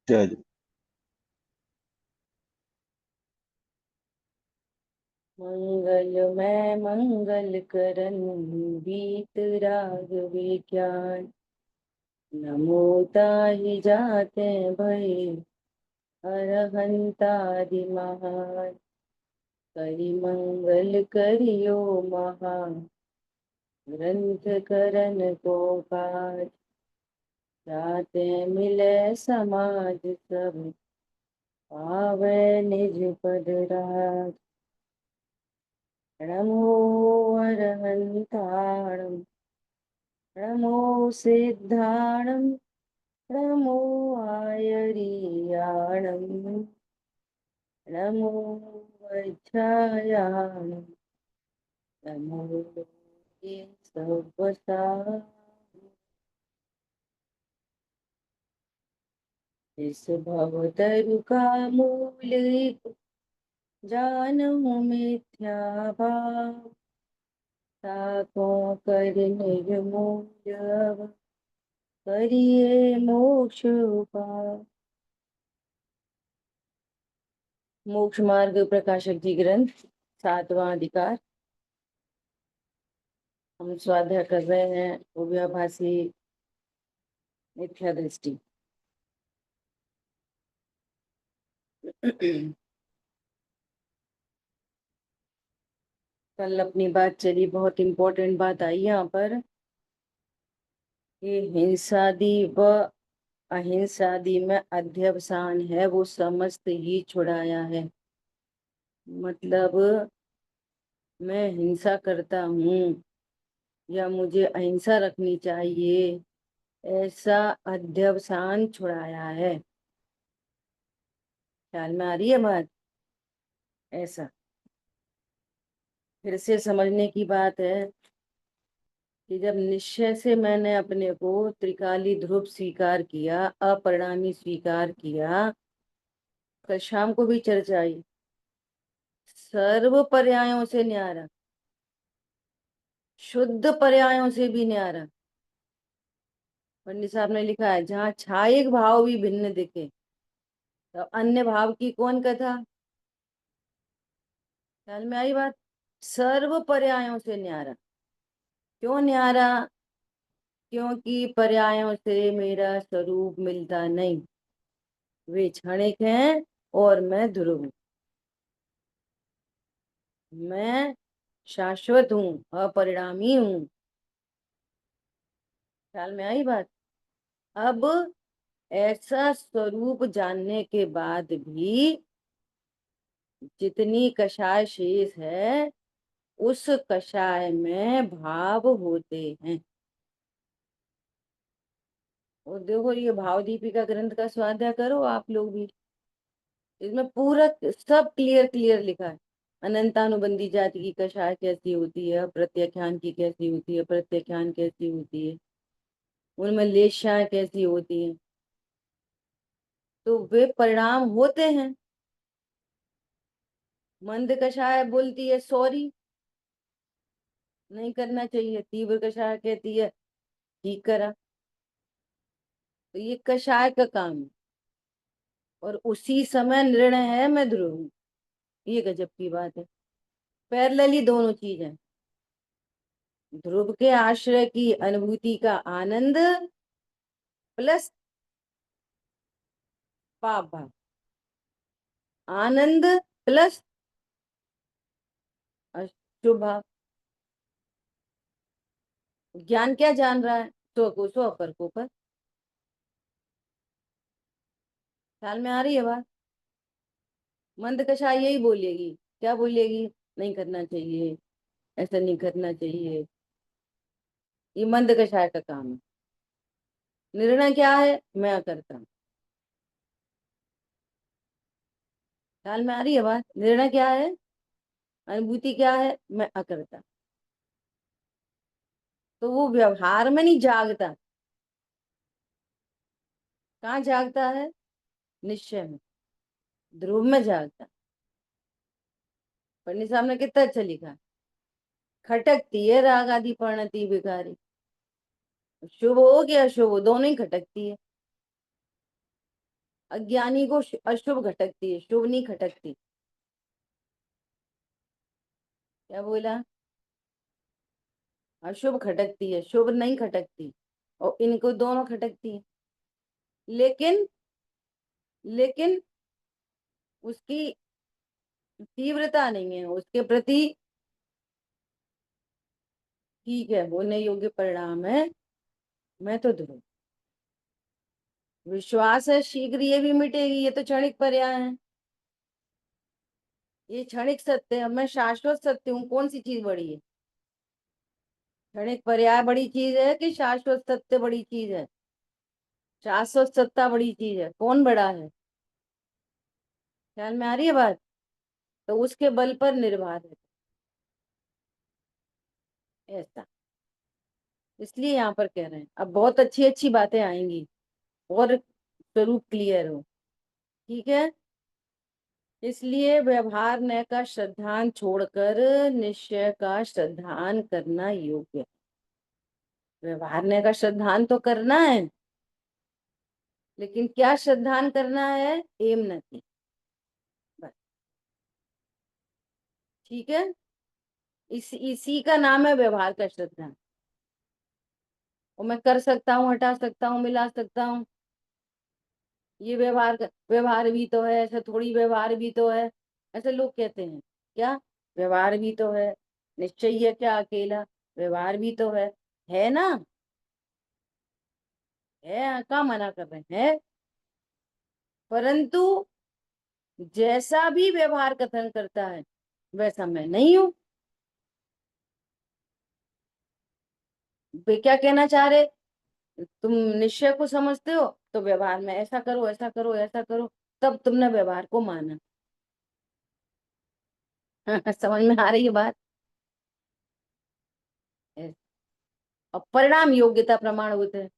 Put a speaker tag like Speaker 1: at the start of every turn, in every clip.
Speaker 1: जय जय।
Speaker 2: मंगलमय मंगल करन बीत राग विज्ञान। नमो ताहि जाते भय अरहंतादि महान। करि मंगल करियो महा ग्रंथ करन को काज। जाते मिले समाज सब पावे निज पद राज। नमो अरहंताणं नमो सिद्धाणं नमो आयरियाणं नमो वज्रायाणं नमो ये सर्वसा। इस भवतरु का मूल जानहु मिथ्या भाव। ताको कर निर्मूल अव करिए मोक्ष उपाय। मोक्ष मार्ग प्रकाशक जी ग्रंथ 7वां अधिकार। हम स्वाध्याय कर रहे हैं उभयाभासी मिथ्या दृष्टि। कल अपनी बात चली, बहुत इंपॉर्टेंट बात आई यहाँ पर कि हिंसादि व अहिंसादि में अध्यवसान है, वो समस्त ही छुड़ाया है। मतलब मैं हिंसा करता हूँ या मुझे अहिंसा रखनी चाहिए, ऐसा अध्यवसान छुड़ाया है। ख्याल में आ रही है बात? ऐसा फिर से समझने की बात है कि जब निश्चय से मैंने अपने को त्रिकाली ध्रुव स्वीकार किया, अपरिणामी स्वीकार किया। कल शाम को भी चर्चा आई, सर्व पर्यायों से न्यारा, शुद्ध पर्यायों से भी न्यारा। पंडित साहब ने लिखा है, जहाँ छायिक भाव भी भिन्न दिखे तो अन्य भाव की कौन कथा। ख्याल में आई बात? सर्व पर्यायों से न्यारा। क्यों न्यारा? क्योंकि पर्यायों से मेरा स्वरूप मिलता नहीं। वे क्षणिक हैं और मैं ध्रुव हूं। मैं शाश्वत हूँ, अपरिणामी हूँ। ख्याल में आई बात? अब ऐसा स्वरूप जानने के बाद भी जितनी कषाय शेष है, उस कषाय में भाव होते हैं। और देखो, ये भाव दीपिका ग्रंथ का स्वाध्याय करो आप लोग भी। इसमें पूरा सब क्लियर क्लियर लिखा है। अनंतानुबंधी जाति की कषाय कैसी होती है, प्रत्याख्यान की कैसी होती है, प्रत्याख्यान कैसी होती है, उनमें लेशाएं कैसी होती हैं। तो वे परिणाम होते हैं। मंद कषाय बोलती है सॉरी, नहीं करना चाहिए। तीव्र कषाय कहती है ठीक करा। तो ये कषाय का काम है, और उसी समय निर्णय है मैं ध्रुव हूं। ये गजब की बात है। पैरेलली दोनों चीजें। ध्रुव के आश्रय की अनुभूति का आनंद प्लस पाप भाव। आनंद प्लस अशुभ भाव। ज्ञान क्या जान रहा है? स्व को स्व, अपर को पर। ख्याल में आ रही है बात? मंद कषाय यही बोलेगी। क्या बोलेगी? नहीं करना चाहिए, ऐसा नहीं करना चाहिए। ये मंद कषाय का काम है। निर्णय क्या है? मैं करता हूँ। ख्याल में आ रही है बात? निर्णय क्या है? अनुभूति क्या है? मैं अकर्ता। तो वो व्यवहार में नहीं जागता। कहाँ जागता है? निश्चय में, ध्रुव में जागता। पंडित साहब ने कितना अच्छा लिखा। खटकती है राग आदि परिणति विकारी। शुभ हो कि अशुभ हो, दोनों ही खटकती है। अज्ञानी को अशुभ खटकती है, शुभ नहीं खटकती। क्या बोला? अशुभ खटकती है, शुभ नहीं खटकती। और इनको दोनों खटकती है। लेकिन लेकिन उसकी तीव्रता नहीं है उसके प्रति। ठीक है, होने योग्य परिणाम है। मैं तो ध्रुव। विश्वास है शीघ्र ये भी मिटेगी, ये तो क्षणिक पर्याय है। ये क्षणिक सत्य है, मैं शाश्वत सत्य हूँ। कौन सी चीज बड़ी है? क्षणिक पर्याय बड़ी चीज है कि शाश्वत सत्य बड़ी चीज है? शाश्वत सत्ता बड़ी चीज है। कौन बड़ा है? ख्याल में आ रही है बात? तो उसके बल पर निर्भर है ऐसा। इसलिए यहाँ पर कह रहे हैं, अब बहुत अच्छी अच्छी बातें आएंगी और स्वरूप क्लियर हो। ठीक है। इसलिए व्यवहार न का श्रद्धान छोड़कर निश्चय का श्रद्धान करना योग्य है। व्यवहार न का श्रद्धान तो करना है, लेकिन क्या श्रद्धान करना है? एम नति। बस। ठीक है। इसी का नाम है व्यवहार का श्रद्धान। और मैं कर सकता हूँ, हटा सकता हूँ, मिला सकता हूँ। ये व्यवहार भी तो है, ऐसा थोड़ी व्यवहार भी तो है। ऐसे लोग कहते हैं। क्या? व्यवहार भी तो है। निश्चय है क्या अकेला? व्यवहार भी तो है ना? है, क्या मना कर रहे हैं? परंतु जैसा भी व्यवहार कथन करता है वैसा मैं नहीं हूं। वे क्या कहना चाह रहे? तुम निश्चय को समझते हो तो व्यवहार में ऐसा करो, ऐसा करो, ऐसा करो, तब तुमने व्यवहार को माना। समझ में आ रही है बात? और परिणाम योग्यता प्रमाण होते हैं।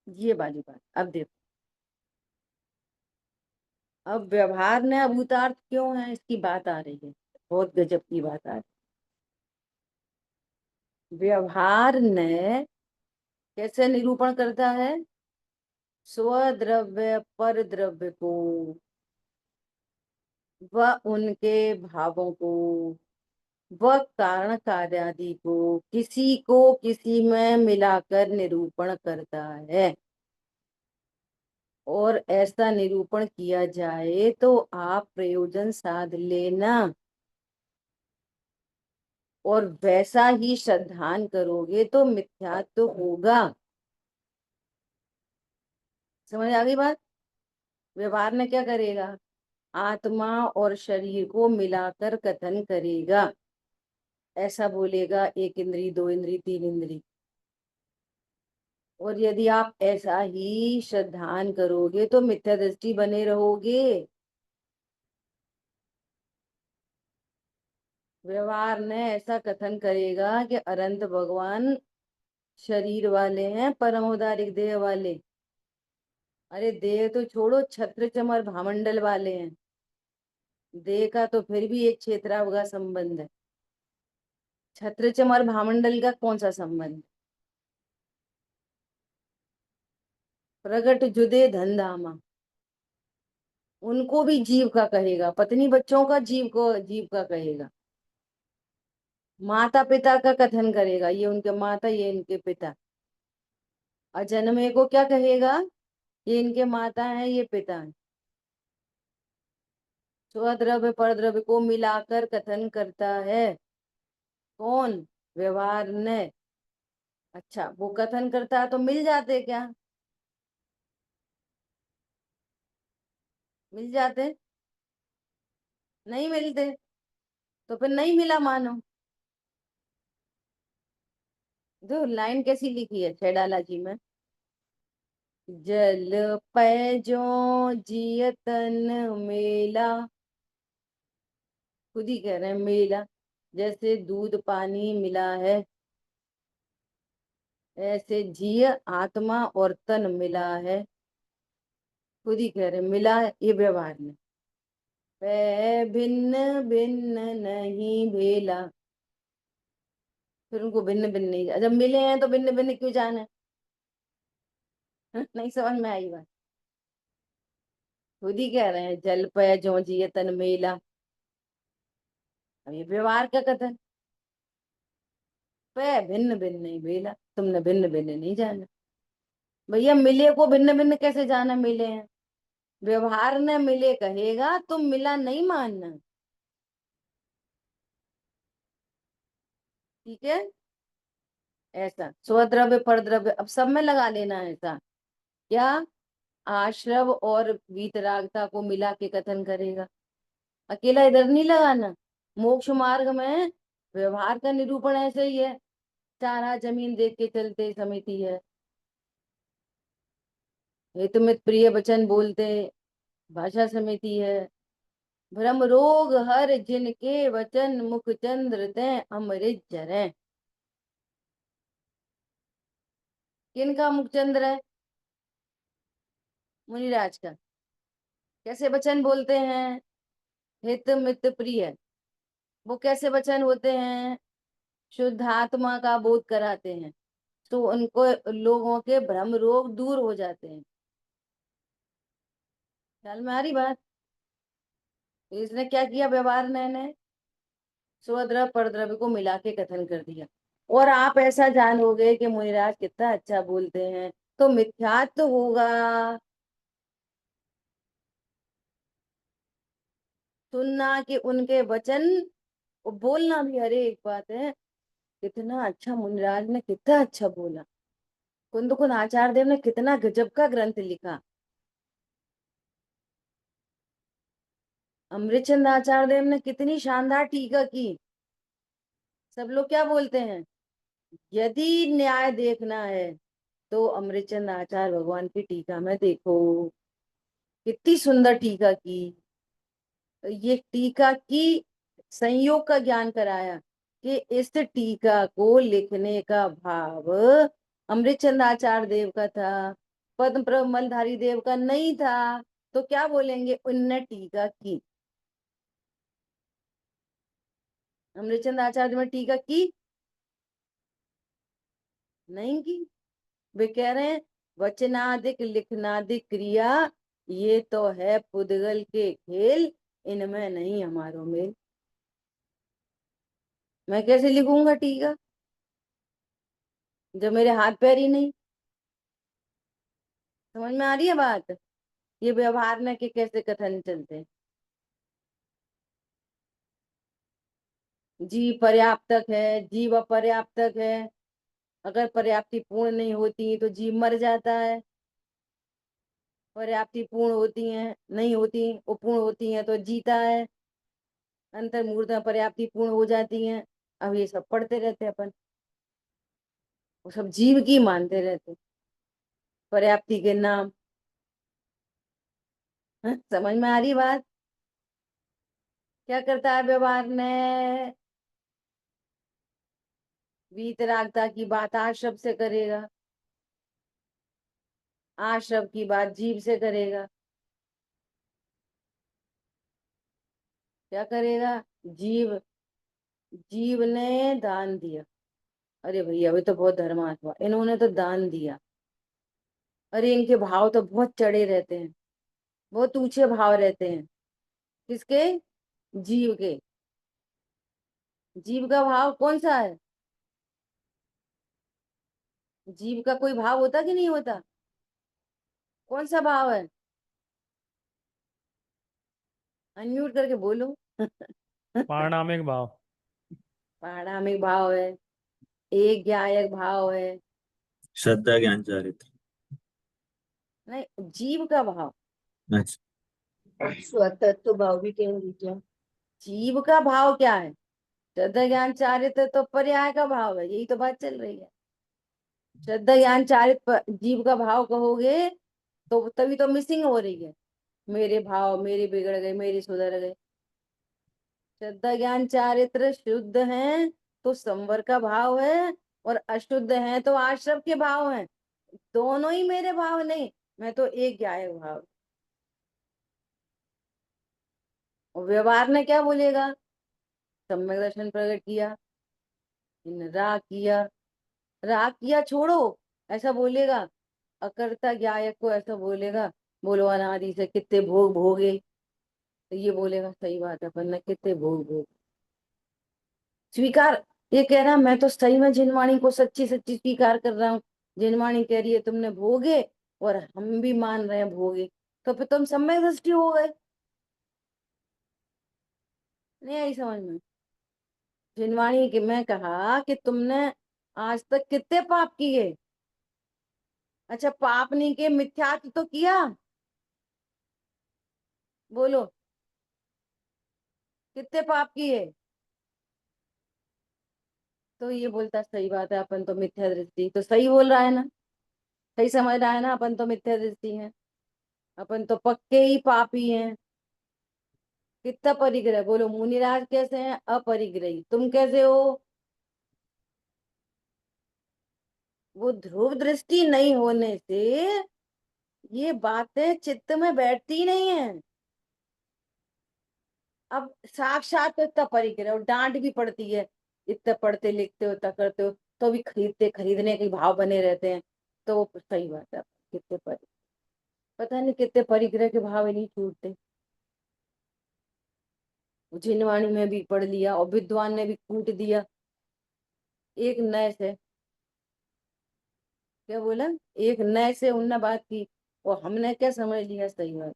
Speaker 2: ये वाली बात अब देखो। अब व्यवहार ने अभूतार्थ क्यों है, इसकी बात आ रही है। बहुत गजब की बात आ रही है। व्यवहार ने कैसे निरूपण करता है? स्वद्रव्य पर द्रव्य को व उनके भावों को व कारण कार्यादि को किसी को किसी में मिलाकर निरूपण करता है। और ऐसा निरूपण किया जाए तो आप प्रयोजन साध लेना। और वैसा ही श्रद्धान करोगे तो मिथ्यात्व तो होगा। समझ आ गई बात? व्यवहार में क्या करेगा? आत्मा और शरीर को मिलाकर कथन करेगा। ऐसा बोलेगा, एक इंद्री, दो इंद्री, तीन इंद्री। और यदि आप ऐसा ही श्रद्धान करोगे तो मिथ्या दृष्टि बने रहोगे। व्यवहार ने ऐसा कथन करेगा कि अनंत भगवान शरीर वाले हैं, परम उदारिक देह वाले। अरे देह तो छोड़ो, छत्र चमर भामंडल वाले हैं। देह का तो फिर भी एक क्षेत्रावगा संबंध है। छत्र चमर भामंडल का कौन सा संबंध? प्रगट जुदे धन धामा। उनको भी जीव का कहेगा, पत्नी बच्चों का जीव को जीव का कहेगा। माता पिता का कथन करेगा, ये उनके माता, ये इनके पिता। अजन्मे को क्या कहेगा? ये इनके माता हैं, ये पिता हैं। स्वद्रव्य परद्रव्य को मिलाकर कथन करता है। कौन? व्यवहार ने। अच्छा, वो कथन करता है तो मिल जाते क्या? मिल जाते? नहीं मिलते। तो फिर नहीं मिला मानो। जो लाइन कैसी लिखी है छेड़ाला जी में? जल पैजो जियतन मेला। खुद ही कह रहे हैं मेला। जैसे दूध पानी मिला है, ऐसे जीय आत्मा और तन मिला है। खुद ही कह रहे हैं, मिला है ये व्यवहार में। वह भिन्न भिन्न नहीं भेला। फिर उनको भिन्न भिन्न नहीं, जब मिले हैं तो भिन्न भिन्न क्यों जाना है? नहीं समझ में आई बात। खुद ही कह रहे हैं जल पे जो जिय तन मेला। अब ये व्यवहार का कथन। पे भिन्न भिन्न नहीं बेला, तुमने भिन्न भिन्न नहीं जाना। भैया मिले को भिन्न भिन्न कैसे जाना, मिले हैं। व्यवहार ने मिले कहेगा, तुम मिला नहीं मानना। ठीक है। ऐसा स्वद्रव्य परद्रव्य अब सब में लगा लेना है ऐसा। क्या आश्रव और वीतरागता को मिला के कथन करेगा, अकेला इधर नहीं लगाना। मोक्ष मार्ग में व्यवहार का निरूपण ऐसे ही है, चार हाथ जमीन देख के चलते समिति है। हेतुमित प्रिय वचन बोलते भाषा समिति है। भ्रम रोग हर जिनके वचन मुख चंद्र ते अमृत जरे। किनका मुख चंद्र है? मुनिराज का। कैसे वचन बोलते हैं? हित मित प्रिय। वो कैसे वचन होते हैं? शुद्ध आत्मा का बोध कराते हैं, तो उनको लोगों के भ्रम रोग दूर हो जाते हैं। ख्याल में आ रही बात? तो इसने क्या किया व्यवहार ने स्वद्रव परद्रव्य को मिला के कथन कर दिया। और आप ऐसा जानोगे कि मुनिराज कितना अच्छा बोलते हैं, तो मिथ्यात्व होगा। सुनना कि उनके वचन, और बोलना भी, अरे एक बात है, कितना अच्छा मुनिराज ने कितना अच्छा बोला। कुंद कुंद आचार्य देव ने कितना गजब का ग्रंथ लिखा। अमृतचंद आचार्य देव ने कितनी शानदार टीका की। सब लोग क्या बोलते हैं? यदि न्याय देखना है तो अमृतचंद आचार्य भगवान की टीका में देखो, कितनी सुंदर टीका की। तो ये टीका की संयोग का ज्ञान कराया कि इस टीका को लिखने का भाव अमृतचंद आचार्य देव का था, पद्म प्रभ मलधारी देव का नहीं था। तो क्या बोलेंगे? उनने टीका की। अमृतचंद आचार्य देव ने टीका की नहीं की। वे कह रहे हैं वचनाधिक लिखनाधिक क्रिया, ये तो है पुद्गल के खेल, इनमें नहीं हमारो मेल। मैं कैसे लिखूंगा टीका जब मेरे हाथ पैर ही नहीं? समझ में आ रही है बात? ये व्यवहार न के कैसे कथन चलते हैं। जीव पर्याप्तक है, जीव अपर्याप्तक है। अगर पर्याप्ति पूर्ण नहीं होती तो जीव मर जाता है। पर्याप्ति पूर्ण होती है, नहीं होती, वो पूर्ण होती है तो जीता है। अंतर मुहूर्त में पर्याप्ति पूर्ण हो जाती है। अब ये सब पढ़ते रहते हैं अपन, वो सब जीव की मानते रहते पर्याप्ति के नाम। समझ में आ रही बात? क्या करता है व्यवहार ने? वीतरागता की बात आश्रव से करेगा, आश्रव की बात जीव से करेगा। क्या करेगा? जीव, जीव ने दान दिया। अरे भैया अभी तो बहुत धर्मात्मा, इन्होंने तो दान दिया। अरे इनके भाव तो बहुत चढ़े रहते हैं, बहुत ऊंचे भाव रहते हैं। किसके? जीव के। जीव का भाव कौन सा है? जीव का कोई भाव होता कि नहीं होता? कौन सा भाव है? अनम्यूट करके बोलो।
Speaker 1: पारणामिक भाव।
Speaker 2: पारणामिक भाव है, एक ज्ञायक भाव है।
Speaker 3: श्रद्धा ज्ञान चारित्र।
Speaker 2: नहीं, जीव का भाव।
Speaker 3: अच्छा।
Speaker 4: स्वतत्व भाव भी कहेंगे क्या?
Speaker 2: जीव का भाव क्या है? श्रद्धा ज्ञान चारित्र तो पर्याय का भाव है, यही तो बात चल रही है। श्रद्धा ज्ञान चारित्र जीव का भाव कहोगे तो तभी तो मिसिंग हो रही है। मेरे भाव मेरे बिगड़ गए, मेरे सुधर गए। श्रद्धा ज्ञान चारित्र शुद्ध हैं तो संवर का भाव है, और अशुद्ध हैं तो आश्रव के भाव हैं। दोनों ही मेरे भाव नहीं, मैं तो एक ज्ञायक भाव। और व्यवहार ने क्या बोलेगा? सम्यक दर्शन प्रकट किया, इन राग किया, राग किया छोड़ो, ऐसा बोलेगा। अकर्ता ज्ञायक को ऐसा बोलेगा, बोलो अनादि से कितने भोग भोगे, तो ये बोलेगा सही बात है, अपन ने कितने भोग भोग स्वीकार। ये कह रहा मैं तो सही में जिनवाणी को सच्ची सच्ची स्वीकार कर रहा हूँ, जिनवाणी कह रही है तुमने भोगे और हम भी मान रहे हैं भोगे, तो फिर तुम सम्यक दृष्टि हो गए। नहीं आई समझ में? जिनवाणी की मैं कहा कि तुमने आज तक कितने पाप किए, अच्छा पाप नहीं किए, मिथ्यात्व तो किया, बोलो कितने पाप किए। तो ये बोलता सही बात है, अपन तो मिथ्या दृष्टि, तो सही बोल रहा है ना, सही समझ रहा है ना, अपन तो मिथ्या दृष्टि है, अपन तो पक्के ही पापी हैं। कितना परिग्रह, बोलो मुनिराज कैसे हैं, अपरिग्रही, तुम कैसे हो। वो ध्रुव दृष्टि नहीं होने से ये बातें चित्त में बैठती नहीं है। अब साक्षात तो इतना परिग्रह और डांट भी पड़ती है, इतना पढ़ते लिखते हो, इतना करते हो, तो भी खरीदते खरीदने के भाव बने रहते हैं। तो वो सही बात है, कितने पता नहीं कितने परिग्रह के भाव ही नहीं छूटते। जिनवाणी में भी पढ़ लिया और विद्वान ने भी कूट दिया एक नए से, क्या बोला, एक नए से उनने बात की और हमने क्या समझ लिया, सही बात।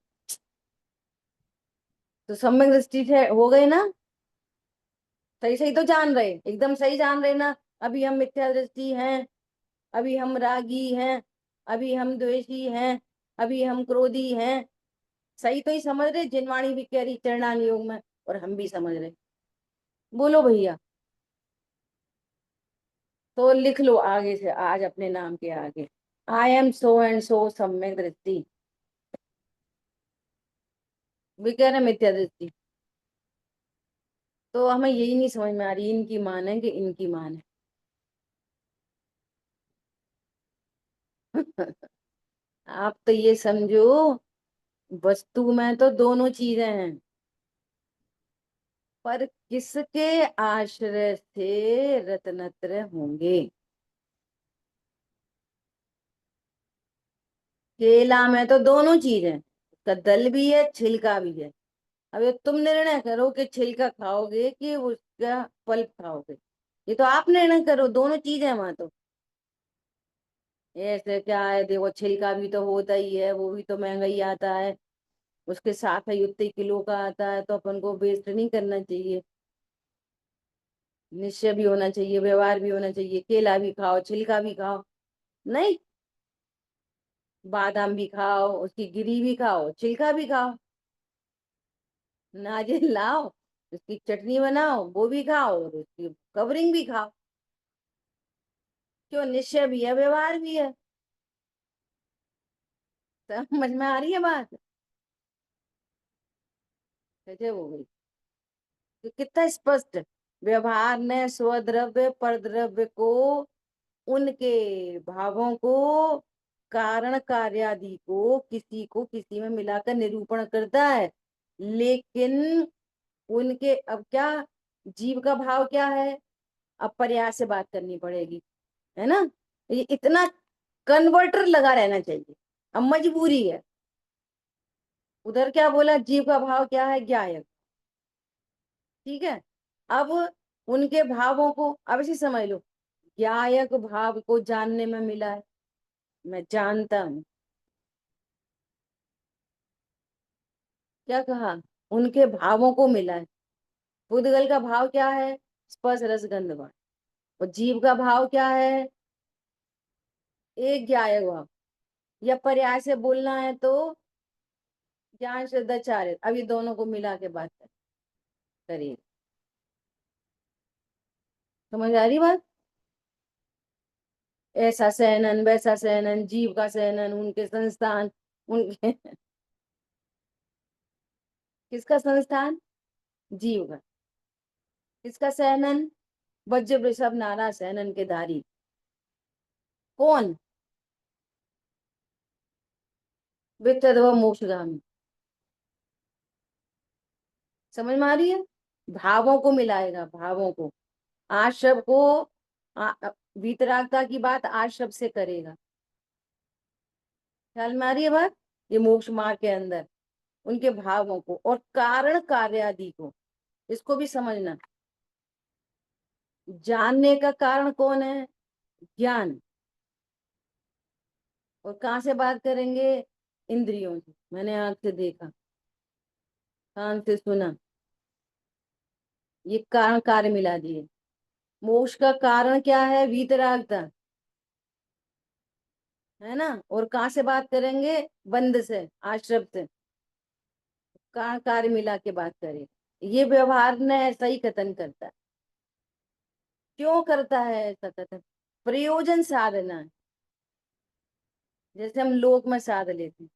Speaker 2: तो सम्यक दृष्टि से हो गए ना, सही सही तो जान रहे, एकदम सही जान रहे ना। अभी हम मिथ्या दृष्टि हैं, अभी हम रागी हैं, अभी हम द्वेषी हैं, अभी हम क्रोधी हैं, सही तो ही समझ रहे। जिनवाणी भी कह रही चरणान योग में और हम भी समझ रहे, बोलो भैया। तो लिख लो आगे से, आज अपने नाम के आगे, I am so and so सम्यक दृष्टि, भी कह रहे मिथ्या दृष्टि। तो हमें यही नहीं समझ में आ रही इनकी मान है कि इनकी मान है। आप तो ये समझो, वस्तु में तो दोनों चीजें हैं, पर किसके आश्रय से रत्नत्र होंगे। केला में तो दोनों चीज है, उसका दल भी है छिलका भी है। अब ये तुम निर्णय करो कि छिलका खाओगे कि उसका पल्प खाओगे, ये तो आप निर्णय करो, दोनों चीजें हैं वहां तो। ऐसे क्या है, देखो छिलका भी तो होता ही है, वो भी तो महंगा ही आता है, उसके साथ ही उतने किलो का आता है, तो अपन को वेस्ट नहीं करना चाहिए, निश्चय भी होना चाहिए, व्यवहार भी होना चाहिए, केला भी खाओ छिलका भी खाओ, नहीं बादाम भी खाओ, उसकी गिरी भी खाओ छिलका भी खाओ, नारियल लाओ उसकी चटनी बनाओ वो भी खाओ और उसकी कवरिंग भी खाओ, क्यों, निश्चय भी है व्यवहार भी है। समझ में आ रही है बात, कैसे हो गई, तो कितना स्पष्ट। व्यवहार ने स्वद्रव्य परद्रव्य को, उनके भावों को, कारण कार्यादि को किसी में मिलाकर निरूपण करता है, लेकिन उनके अब क्या, जीव का भाव क्या है, अब प्रयास से बात करनी पड़ेगी, है ना, ये इतना कन्वर्टर लगा रहना चाहिए, अब मजबूरी है। उधर क्या बोला, जीव का भाव क्या है, ज्ञायक, ठीक है। अब उनके भावों को अब इसे समझ लो, ज्ञायक भाव को जानने में मिला है, मैं जानता हूं, क्या कहा, उनके भावों को मिला है। पुद्गल का भाव क्या है, स्पर्श रस गंध वान, और जीव का भाव क्या है, एक ज्ञायक भाव, या पर्याय से बोलना है तो ज्ञान श्रद्धा चार्य, अब ये दोनों को मिला के बात करिए, समझ आ रही बात। ऐसा सहनन वैसा सहनन, जीव का सहनन, उनके संस्थान, उनके किसका संस्थान, जीव का, किसका सहनन, वज्र वृषभ नारा सहनन के धारी, कौन, वित्तद्रव मोक्षगामी, समझ में आ रही है। भावों को मिलाएगा, भावों को, आश्रव को, वीतरागता की बात आश्रव से करेगा, ख्याल में आ रही है बात? ये मोक्ष मार्ग के अंदर उनके भावों को और कारण कार्य आदि को, इसको भी समझना। जानने का कारण कौन है? ज्ञान। और कहाँ से बात करेंगे? इंद्रियों से। मैंने आंख से देखा, कान से सुना, ये कारण कार्य मिला दिए। मोक्ष का कारण क्या है? वीतरागता, है ना। और कहाँ से बात करेंगे? बंध से, आश्रम से। कारण कार्य मिला के बात करें। ये व्यवहार ने ऐसा ही कथन करता है। क्यों करता है ऐसा कथन? प्रयोजन साधना है। जैसे हम लोक में साध लेते हैं,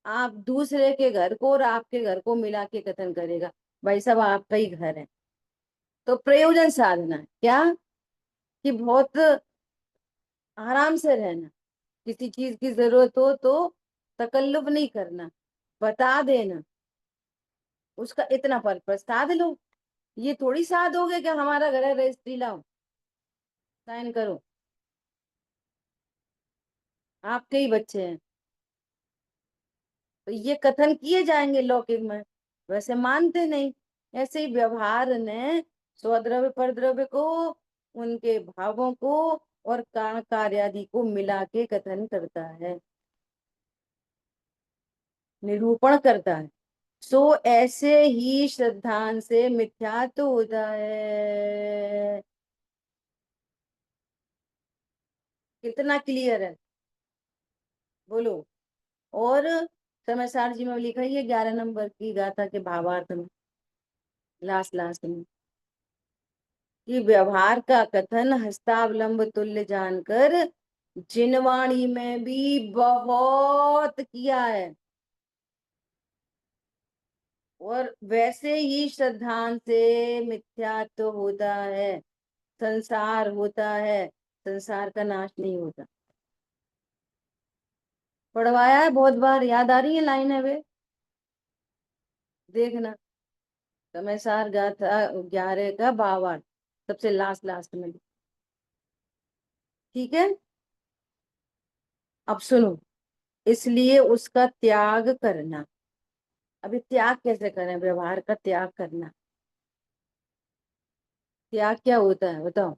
Speaker 2: आप दूसरे के घर को और आपके घर को मिला के कथन करेगा, भाई साहब आपका ही घर है। तो प्रयोजन साधना है क्या? कि बहुत आराम से रहना, किसी चीज की जरूरत हो तो तकल्लुफ नहीं करना, बता देना, उसका इतना पर्पस साध लो। ये थोड़ी साध हो गया कि हमारा घर है, रजिस्ट्री लाओ, साइन करो, आपके ही बच्चे हैं। तो ये कथन किए जाएंगे लौकिक में, वैसे मानते नहीं। ऐसे ही व्यवहार ने स्वद्रव्य परद्रव्य को, उनके भावों को और कारण कार्य आदि को मिला के कथन करता है, निरूपण करता है। सो ऐसे ही श्रद्धान से मिथ्यात्व होता है। कितना क्लियर है बोलो। और समय सार जी में लिखा है ये 11 नंबर की गाथा के भावार्थ में, लास्ट लास्ट में, कि व्यवहार का कथन हस्तावलंब तुल्य जानकर जिनवाणी में भी बहुत किया है। और वैसे ही श्रद्धान से मिथ्यात्व होता है, संसार होता है, संसार का नाश नहीं होता। पढ़वाया है बहुत बार, याद आ रही है लाइन है वे, देखना। समय सार गाथा 11 का भावार्थ सबसे लास्ट लास्ट में, ठीक है। अब सुनो, इसलिए उसका त्याग करना। अभी त्याग कैसे करें? व्यवहार का त्याग करना। त्याग क्या होता है बताओ?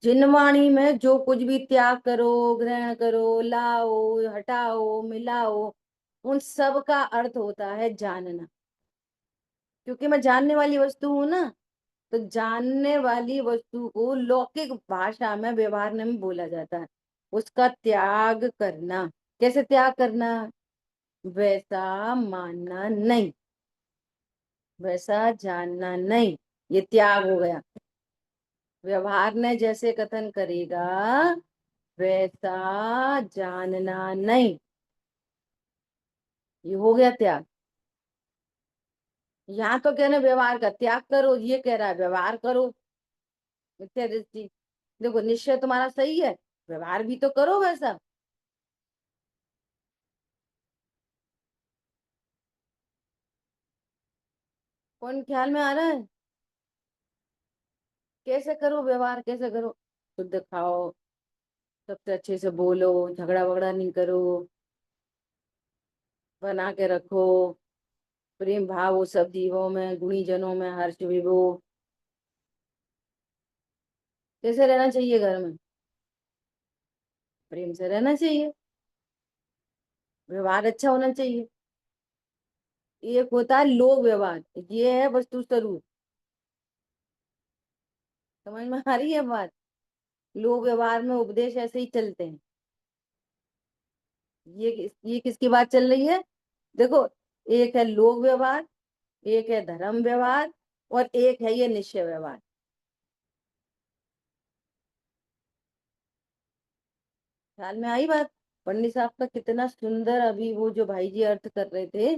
Speaker 2: जिनवाणी में जो कुछ भी त्याग करो, ग्रहण करो, लाओ, हटाओ, मिलाओ, उन सब का अर्थ होता है जानना। क्योंकि मैं जानने वाली वस्तु हूं ना, तो जानने वाली वस्तु को लौकिक भाषा में व्यवहार में बोला जाता है उसका त्याग करना। कैसे त्याग करना? वैसा मानना नहीं, वैसा जानना नहीं, ये त्याग हो गया। व्यवहार ने जैसे कथन करेगा वैसा जानना नहीं, ये हो गया त्याग। यहाँ तो कहने व्यवहार का त्याग करो, ये कह रहा है व्यवहार करो। मिथ्या दृष्टि। देखो निश्चय तुम्हारा सही है, व्यवहार भी तो करो वैसा। कौन ख्याल में आ रहा है? कैसे करो व्यवहार, कैसे करो? शुद्ध खाओ, सबसे अच्छे से बोलो, झगड़ा वगड़ा नहीं करो, बना के रखो, प्रेम भाव हो सब जीवों में, गुणी जनों में हर्ष विभो। कैसे रहना चाहिए घर में? प्रेम से रहना चाहिए, व्यवहार अच्छा होना चाहिए। एक होता है लोक व्यवहार, ये है वस्तु स्वरूप। समझ में आ रही है बात? लोक व्यवहार में उपदेश ऐसे ही चलते हैं। ये किसकी बात चल रही है? देखो, एक है लोक व्यवहार, एक है धर्म व्यवहार, और एक है ये निश्चय व्यवहार। ख्याल में आई बात? पंडित साहब का कितना सुंदर अभी वो जो भाई जी अर्थ कर रहे थे,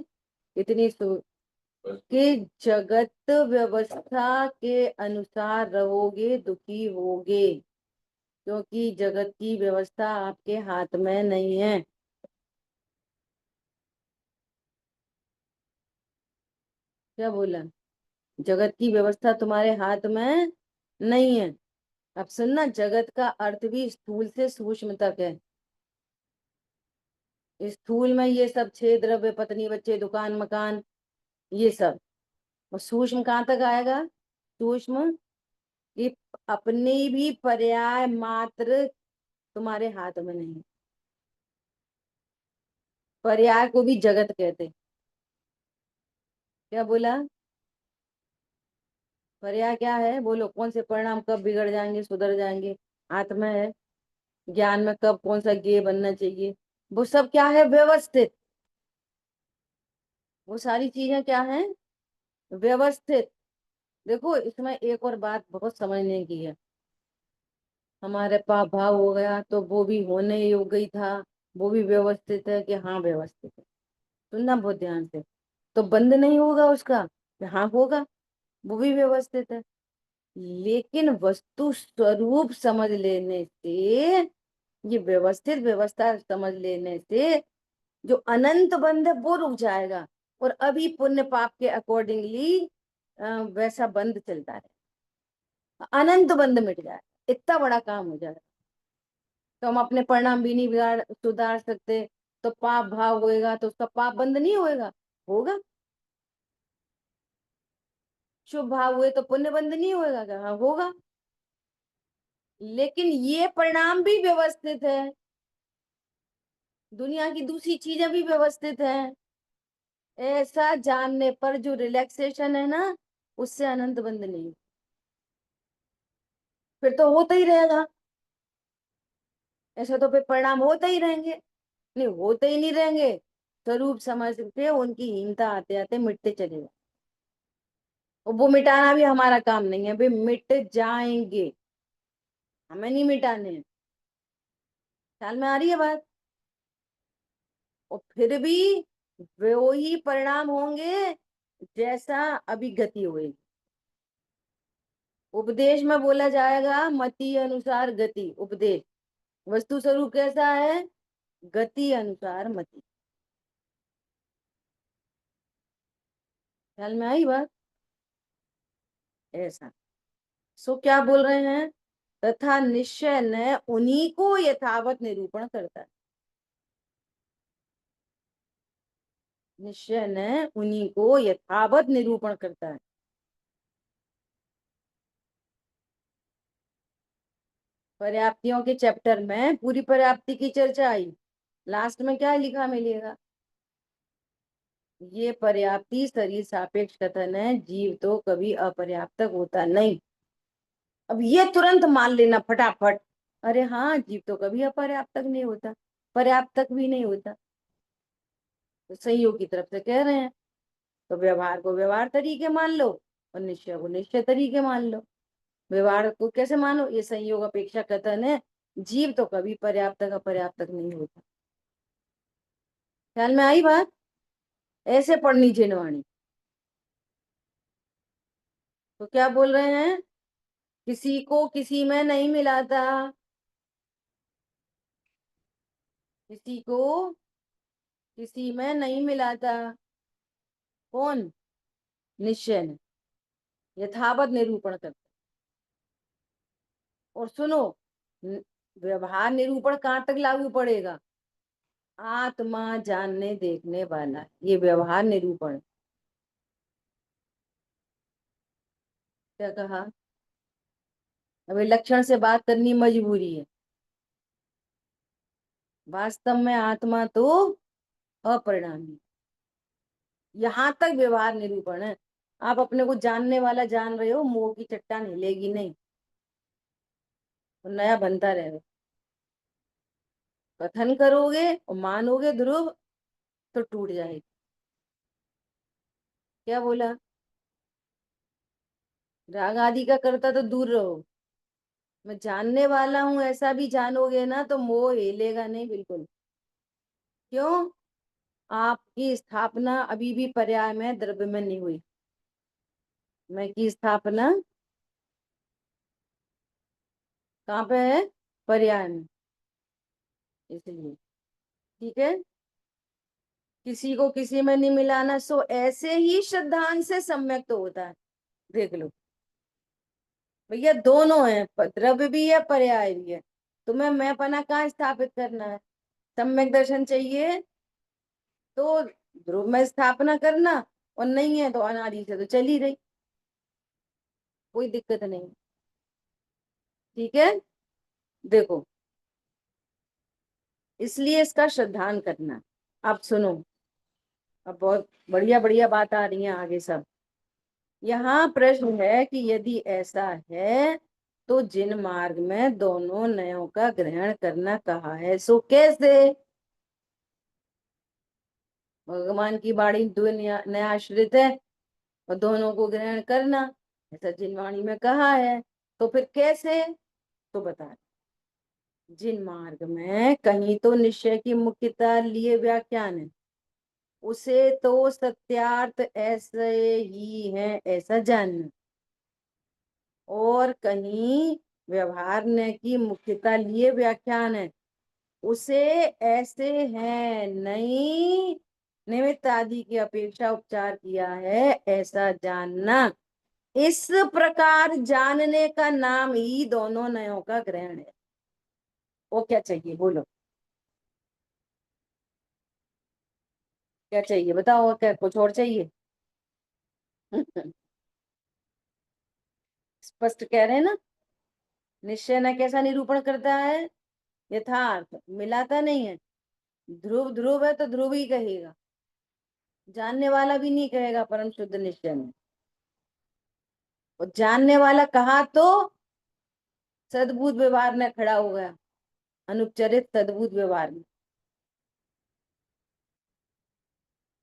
Speaker 2: इतनी कि जगत व्यवस्था के अनुसार रहोगे दुखी होगे, क्योंकि जगत की व्यवस्था आपके हाथ में नहीं है। क्या बोला? जगत की व्यवस्था तुम्हारे हाथ में नहीं है। अब सुनना, जगत का अर्थ भी स्थूल से सूक्ष्म तक है। स्थूल में ये सब छह द्रव्य, पत्नी बच्चे दुकान मकान, ये सब। और सूक्ष्म कहाँ तक आएगा? सूक्ष्म कि अपने भी पर्याय मात्र तुम्हारे हाथ में नहीं। पर्याय को भी जगत कहते। क्या बोला? पर्याय क्या है? बोलो, कौन से परिणाम कब बिगड़ जाएंगे सुधर जाएंगे, हाथ में है। ज्ञान में कब कौन सा ज्ञेय बनना चाहिए, वो सब क्या है? व्यवस्थित। वो सारी चीजें क्या है? व्यवस्थित। देखो, इसमें एक और बात बहुत समझने की है। हमारे पाप भाव हो गया तो वो भी होने योग्य ही था, वो भी व्यवस्थित है कि हाँ व्यवस्थित है। सुनना बहुत ध्यान से। तो बंद नहीं होगा उसका? हाँ होगा, वो भी व्यवस्थित है। लेकिन वस्तु स्वरूप समझ लेने से, ये व्यवस्थित व्यवस्था समझ लेने से जो अनंत बंध है वो रुक जाएगा, और अभी पुण्य पाप के अकॉर्डिंगली वैसा बंध चलता है। अनंत बंध मिट जाए, इतना बड़ा काम हो जाए। तो हम अपने परिणाम भी नहीं सुधार सकते, तो पाप भाव होएगा तो उसका पाप बंद नहीं होएगा? होगा। शुभ भाव हुए तो पुण्य बंद नहीं होएगा क्या? हाँ होगा। लेकिन ये परिणाम भी व्यवस्थित है, दुनिया की दूसरी चीजें भी व्यवस्थित है। ऐसा जानने पर जो रिलैक्सेशन है ना, उससे अनंत बंद नहीं, फिर तो होता ही रहेगा। ऐसा तो फिर परिणाम होते ही रहेंगे। नहीं, होते ही नहीं रहेंगे। स्वरूप समझ के उनकी हीनता आते आते मिटते चले जाए। और वो मिटाना भी हमारा काम नहीं है, वे मिट जाएंगे, हमें नहीं मिटाने हैं। ख्याल में आ रही है बात? और फिर भी वो ही परिणाम होंगे जैसा अभी गति हुई। उपदेश में बोला जाएगा मति अनुसार गति। उपदेश वस्तु स्वरूप कैसा है? गति अनुसार मति। ख्याल में आई बात? ऐसा। सो क्या बोल रहे हैं? तथा निश्चय न उन्हीं को यथावत निरूपण करता है। निश्चय न उन्हीं को यथावत निरूपण करता है। पर्याप्तियों के चैप्टर में पूरी पर्याप्ति की चर्चा आई। लास्ट में क्या लिखा मिलेगा? ये पर्याप्ति शरीर सापेक्ष कथन है, जीव तो कभी अपर्याप्तक होता नहीं। अब ये तुरंत मान लेना फटाफट, अरे हाँ जीव तो कभी अपर्याप्तक नहीं होता, पर्याप्तक भी नहीं होता। तो संयोग की तरफ से कह रहे हैं, तो व्यवहार को व्यवहार तरीके मान लो और निश्चय को निश्चय तरीके मान लो। व्यवहार को कैसे मानो? ये संयोग अपेक्षा कथन है, जीव तो कभी पर्याप्तक अपर्याप्तक नहीं होता। ख्याल में आई बात? ऐसे पढ़नी जिनवाणी। तो क्या बोल रहे हैं? किसी को किसी में नहीं मिलाता, किसी को किसी में नहीं मिलाता। कौन? निश्चय ने यथावत निरूपण करता। और सुनो, न- व्यवहार निरूपण कहाँ तक लागू पड़ेगा? आत्मा जानने देखने वाला, ये व्यवहार निरूपण। क्या कहा? अभी लक्षण से बात करनी मजबूरी है। वास्तव में आत्मा तो अपरिणामी, यहां तक व्यवहार निरूपण है। आप अपने को जानने वाला जान रहे हो, मोह की चट्टान हिलेगी नहीं, और नया बनता रहेगा। कथन करोगे और मानोगे ध्रुव तो टूट जाएगी। क्या बोला? राग आदि का करता तो दूर रहो। मैं जानने वाला हूं ऐसा भी जानोगे ना तो मोह हिलेगा नहीं बिल्कुल। क्यों? आपकी स्थापना अभी भी पर्याय में द्रव्य में नहीं हुई। मैं की स्थापना कहाँ पे है? पर्याय में। इसलिए ठीक है, किसी को किसी में नहीं मिलाना। सो ऐसे ही श्रद्धांत से सम्यक तो होता है। देख लो भैया, दोनों है, द्रव्य भी है पर्याय भी है। तुम्हें मैं पना कहाँ स्थापित करना है? सम्यक दर्शन चाहिए तो ध्रुव में स्थापना करना, और नहीं है तो अनादि से तो चली रही, कोई दिक्कत नहीं। ठीक है, देखो, इसलिए इसका श्रद्धान करना। आप सुनो, अब बहुत बढ़िया बढ़िया बात आ रही है आगे सब। यहाँ प्रश्न है कि यदि ऐसा है तो जिन मार्ग में दोनों नयों का ग्रहण करना कहा है सो कैसे? भगवान की वाणी दो न्यायाश्रित है और दोनों को ग्रहण करना ऐसा जिन वाणी में कहा है, तो फिर कैसे? तो बता, जिन मार्ग में कहीं तो निश्चय की मुख्यता लिए व्याख्यान है, उसे तो सत्यार्थ ऐसे ही है ऐसा जानना, और कहीं व्यवहार ने की मुख्यता लिए व्याख्यान है, उसे ऐसे है नहीं, निमित्त आदि की अपेक्षा उपचार किया है ऐसा जानना। इस प्रकार जानने का नाम ही दोनों नयों का ग्रहण है। वो क्या चाहिए बोलो, क्या चाहिए बताओ, और क्या कुछ और चाहिए? स्पष्ट कह रहे हैं ना। निश्चय न कैसा निरूपण करता है? यथार्थ मिलाता नहीं है। ध्रुव ध्रुव है तो ध्रुव ही कहेगा, जानने वाला भी नहीं कहेगा परम शुद्ध निश्चय में। और जानने वाला कहा तो सद्भुत व्यवहार में खड़ा हो गया, अनुपचरित सद्भुत व्यवहार में।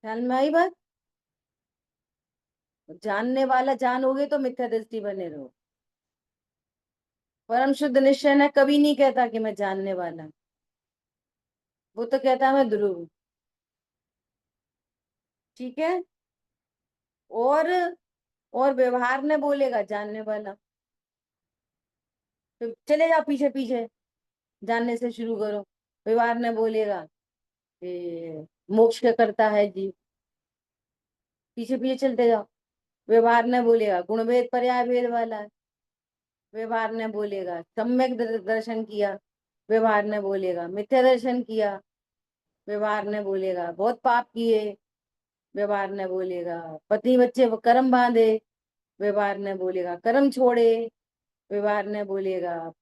Speaker 2: ख्याल में आई बात? जानने वाला जानोगे तो मिथ्या दृष्टि बने रहो। परम शुद्ध निश्चय ने कभी नहीं कहता कि मैं जानने वाला, वो तो कहता है मैं ध्रुव हूं। ठीक है, और और व्यवहार ने बोलेगा जानने वाला। तो चले जाओ पीछे पीछे, जानने से शुरू करो। व्यवहार ने बोलेगा कि मोक्ष क्या करता है जीव, पीछे पीछे चलते जाओ। व्यवहार ने बोलेगा गुण भेद पर्याय भेद वाला है। व्यवहार ने बोलेगा सम्यक दर्शन किया। व्यवहार ने बोलेगा मिथ्या दर्शन किया। व्यवहार ने बोलेगा बहुत पाप किए। व्यवहार ने बोलेगा पति बच्चे कर्म बांधे। व्यवहार ने बोलेगा कर्म छोड़े। व्यवहार ने बोलेगा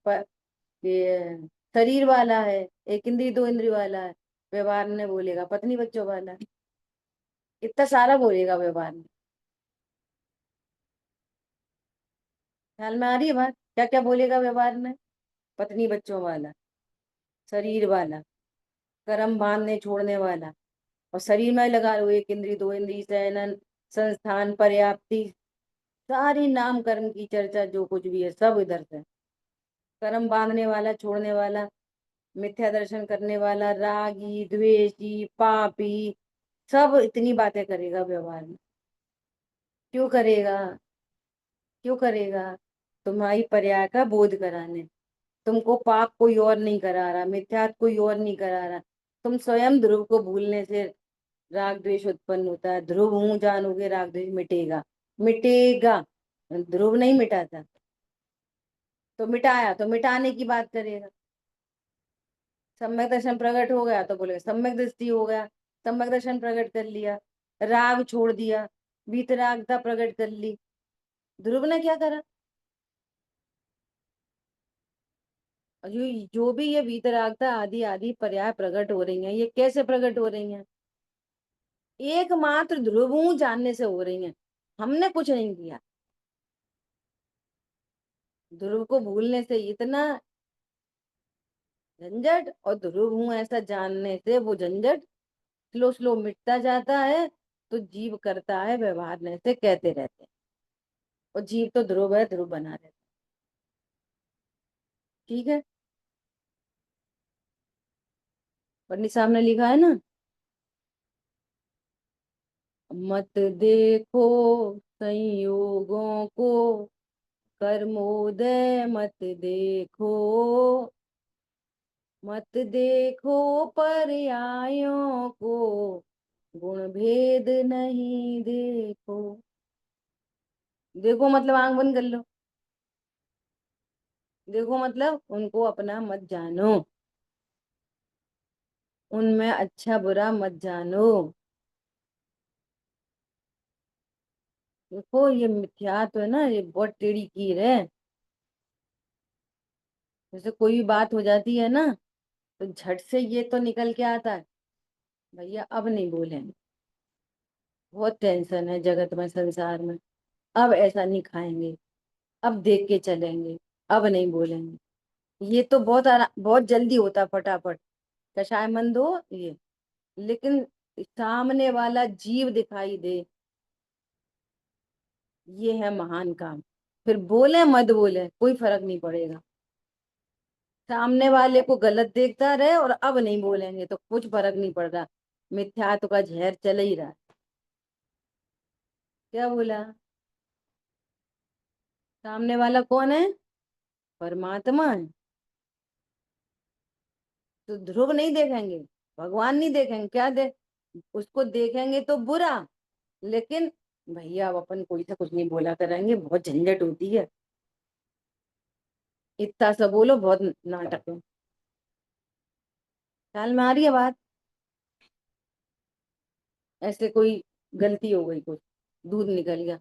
Speaker 2: ये शरीर वाला है, एक इंद्री दो इंद्री वाला है। व्यवहार ने बोलेगा पत्नी बच्चों वाला है। इतना सारा बोलेगा व्यवहार में। ख्याल में आ रही है बात? क्या क्या बोलेगा व्यवहार में? पत्नी बच्चों वाला, शरीर वाला, कर्म बांधने छोड़ने वाला, और शरीर में लगा लो एक इंद्री दो इंद्री शयनन संस्थान पर्याप्ति, सारी नाम कर्म की चर्चा जो कुछ भी है सब इधर से। कर्म बांधने वाला छोड़ने वाला, मिथ्या दर्शन करने वाला, रागी द्वेषी पापी, सब इतनी बातें करेगा व्यवहार में। क्यों करेगा? क्यों करेगा? तुम्हारी पर्याय का बोध कराने। तुमको पाप कोई और नहीं करा रहा, मिथ्यात कोई और नहीं करा रहा। तुम स्वयं ध्रुव को भूलने से राग द्वेष उत्पन्न होता है। ध्रुव हूं जानोगे राग द्वेष मिटेगा, मिटेगा। ध्रुव नहीं मिटाता, तो मिटाया तो मिटाने की बात करेगा। सम्यक दर्शन प्रकट हो गया तो बोलेगा सम्यक दृष्टि हो गया, सम्यक दर्शन प्रकट कर लिया। राग छोड़ दिया, वीतरागता प्रकट कर ली। ध्रुव ने क्या करा? जो जो भी ये वीतरागता आदि आदि पर्याय प्रकट हो रही हैं, ये कैसे प्रकट हो रही हैं? एकमात्र ध्रुव हूं जानने से हो रही हैं। हमने कुछ नहीं किया। ध्रुव को भूलने से इतना झंझट, और ध्रुव हूं ऐसा जानने से वो झंझट स्लो स्लो मिटता जाता है। तो जीव करता है व्यवहार ने से कहते रहते हैं, और जीव तो ध्रुव है, ध्रुव बना रहता है। ठीक है, पन्नी सामने लिखा है ना, मत देखो संयोगों को, कर्मोदय मत देखो, मत देखो पर्यायों को, गुण भेद नहीं देखो। देखो मतलब आंख बंद कर लो। देखो मतलब उनको अपना मत जानो, उनमें अच्छा बुरा मत जानो। देखो ये मिथ्या तो है ना, ये बहुत टेढ़ी कीर है। जैसे कोई भी बात हो जाती है ना, तो झट से ये तो निकल के आता है, भैया अब नहीं बोलेंगे, बहुत टेंशन है जगत में संसार में, अब ऐसा नहीं खाएंगे, अब देख के चलेंगे, अब नहीं बोलेंगे। ये तो बहुत जल्दी होता फटाफट, कषाय मंद हो ये, लेकिन सामने वाला जीव दिखाई दे, ये है महान काम। फिर बोले मत बोले कोई फर्क नहीं पड़ेगा, सामने वाले को गलत देखता रहे और अब नहीं बोलेंगे तो कुछ फर्क नहीं पड़ रहा, मिथ्यात्व का जहर चल ही रहा है। क्या बोला? सामने वाला कौन है? परमात्मा है। तो ध्रुव नहीं देखेंगे, भगवान नहीं देखेंगे, क्या दे, उसको देखेंगे तो बुरा, लेकिन भैया अब अपन कोई सा कुछ नहीं बोला करेंगे, बहुत झंझट होती है, इतना सा बोलो बहुत नाटक है। ख्याल में आ रही है बात? ऐसे कोई गलती हो गई, कुछ दूध निकल गया,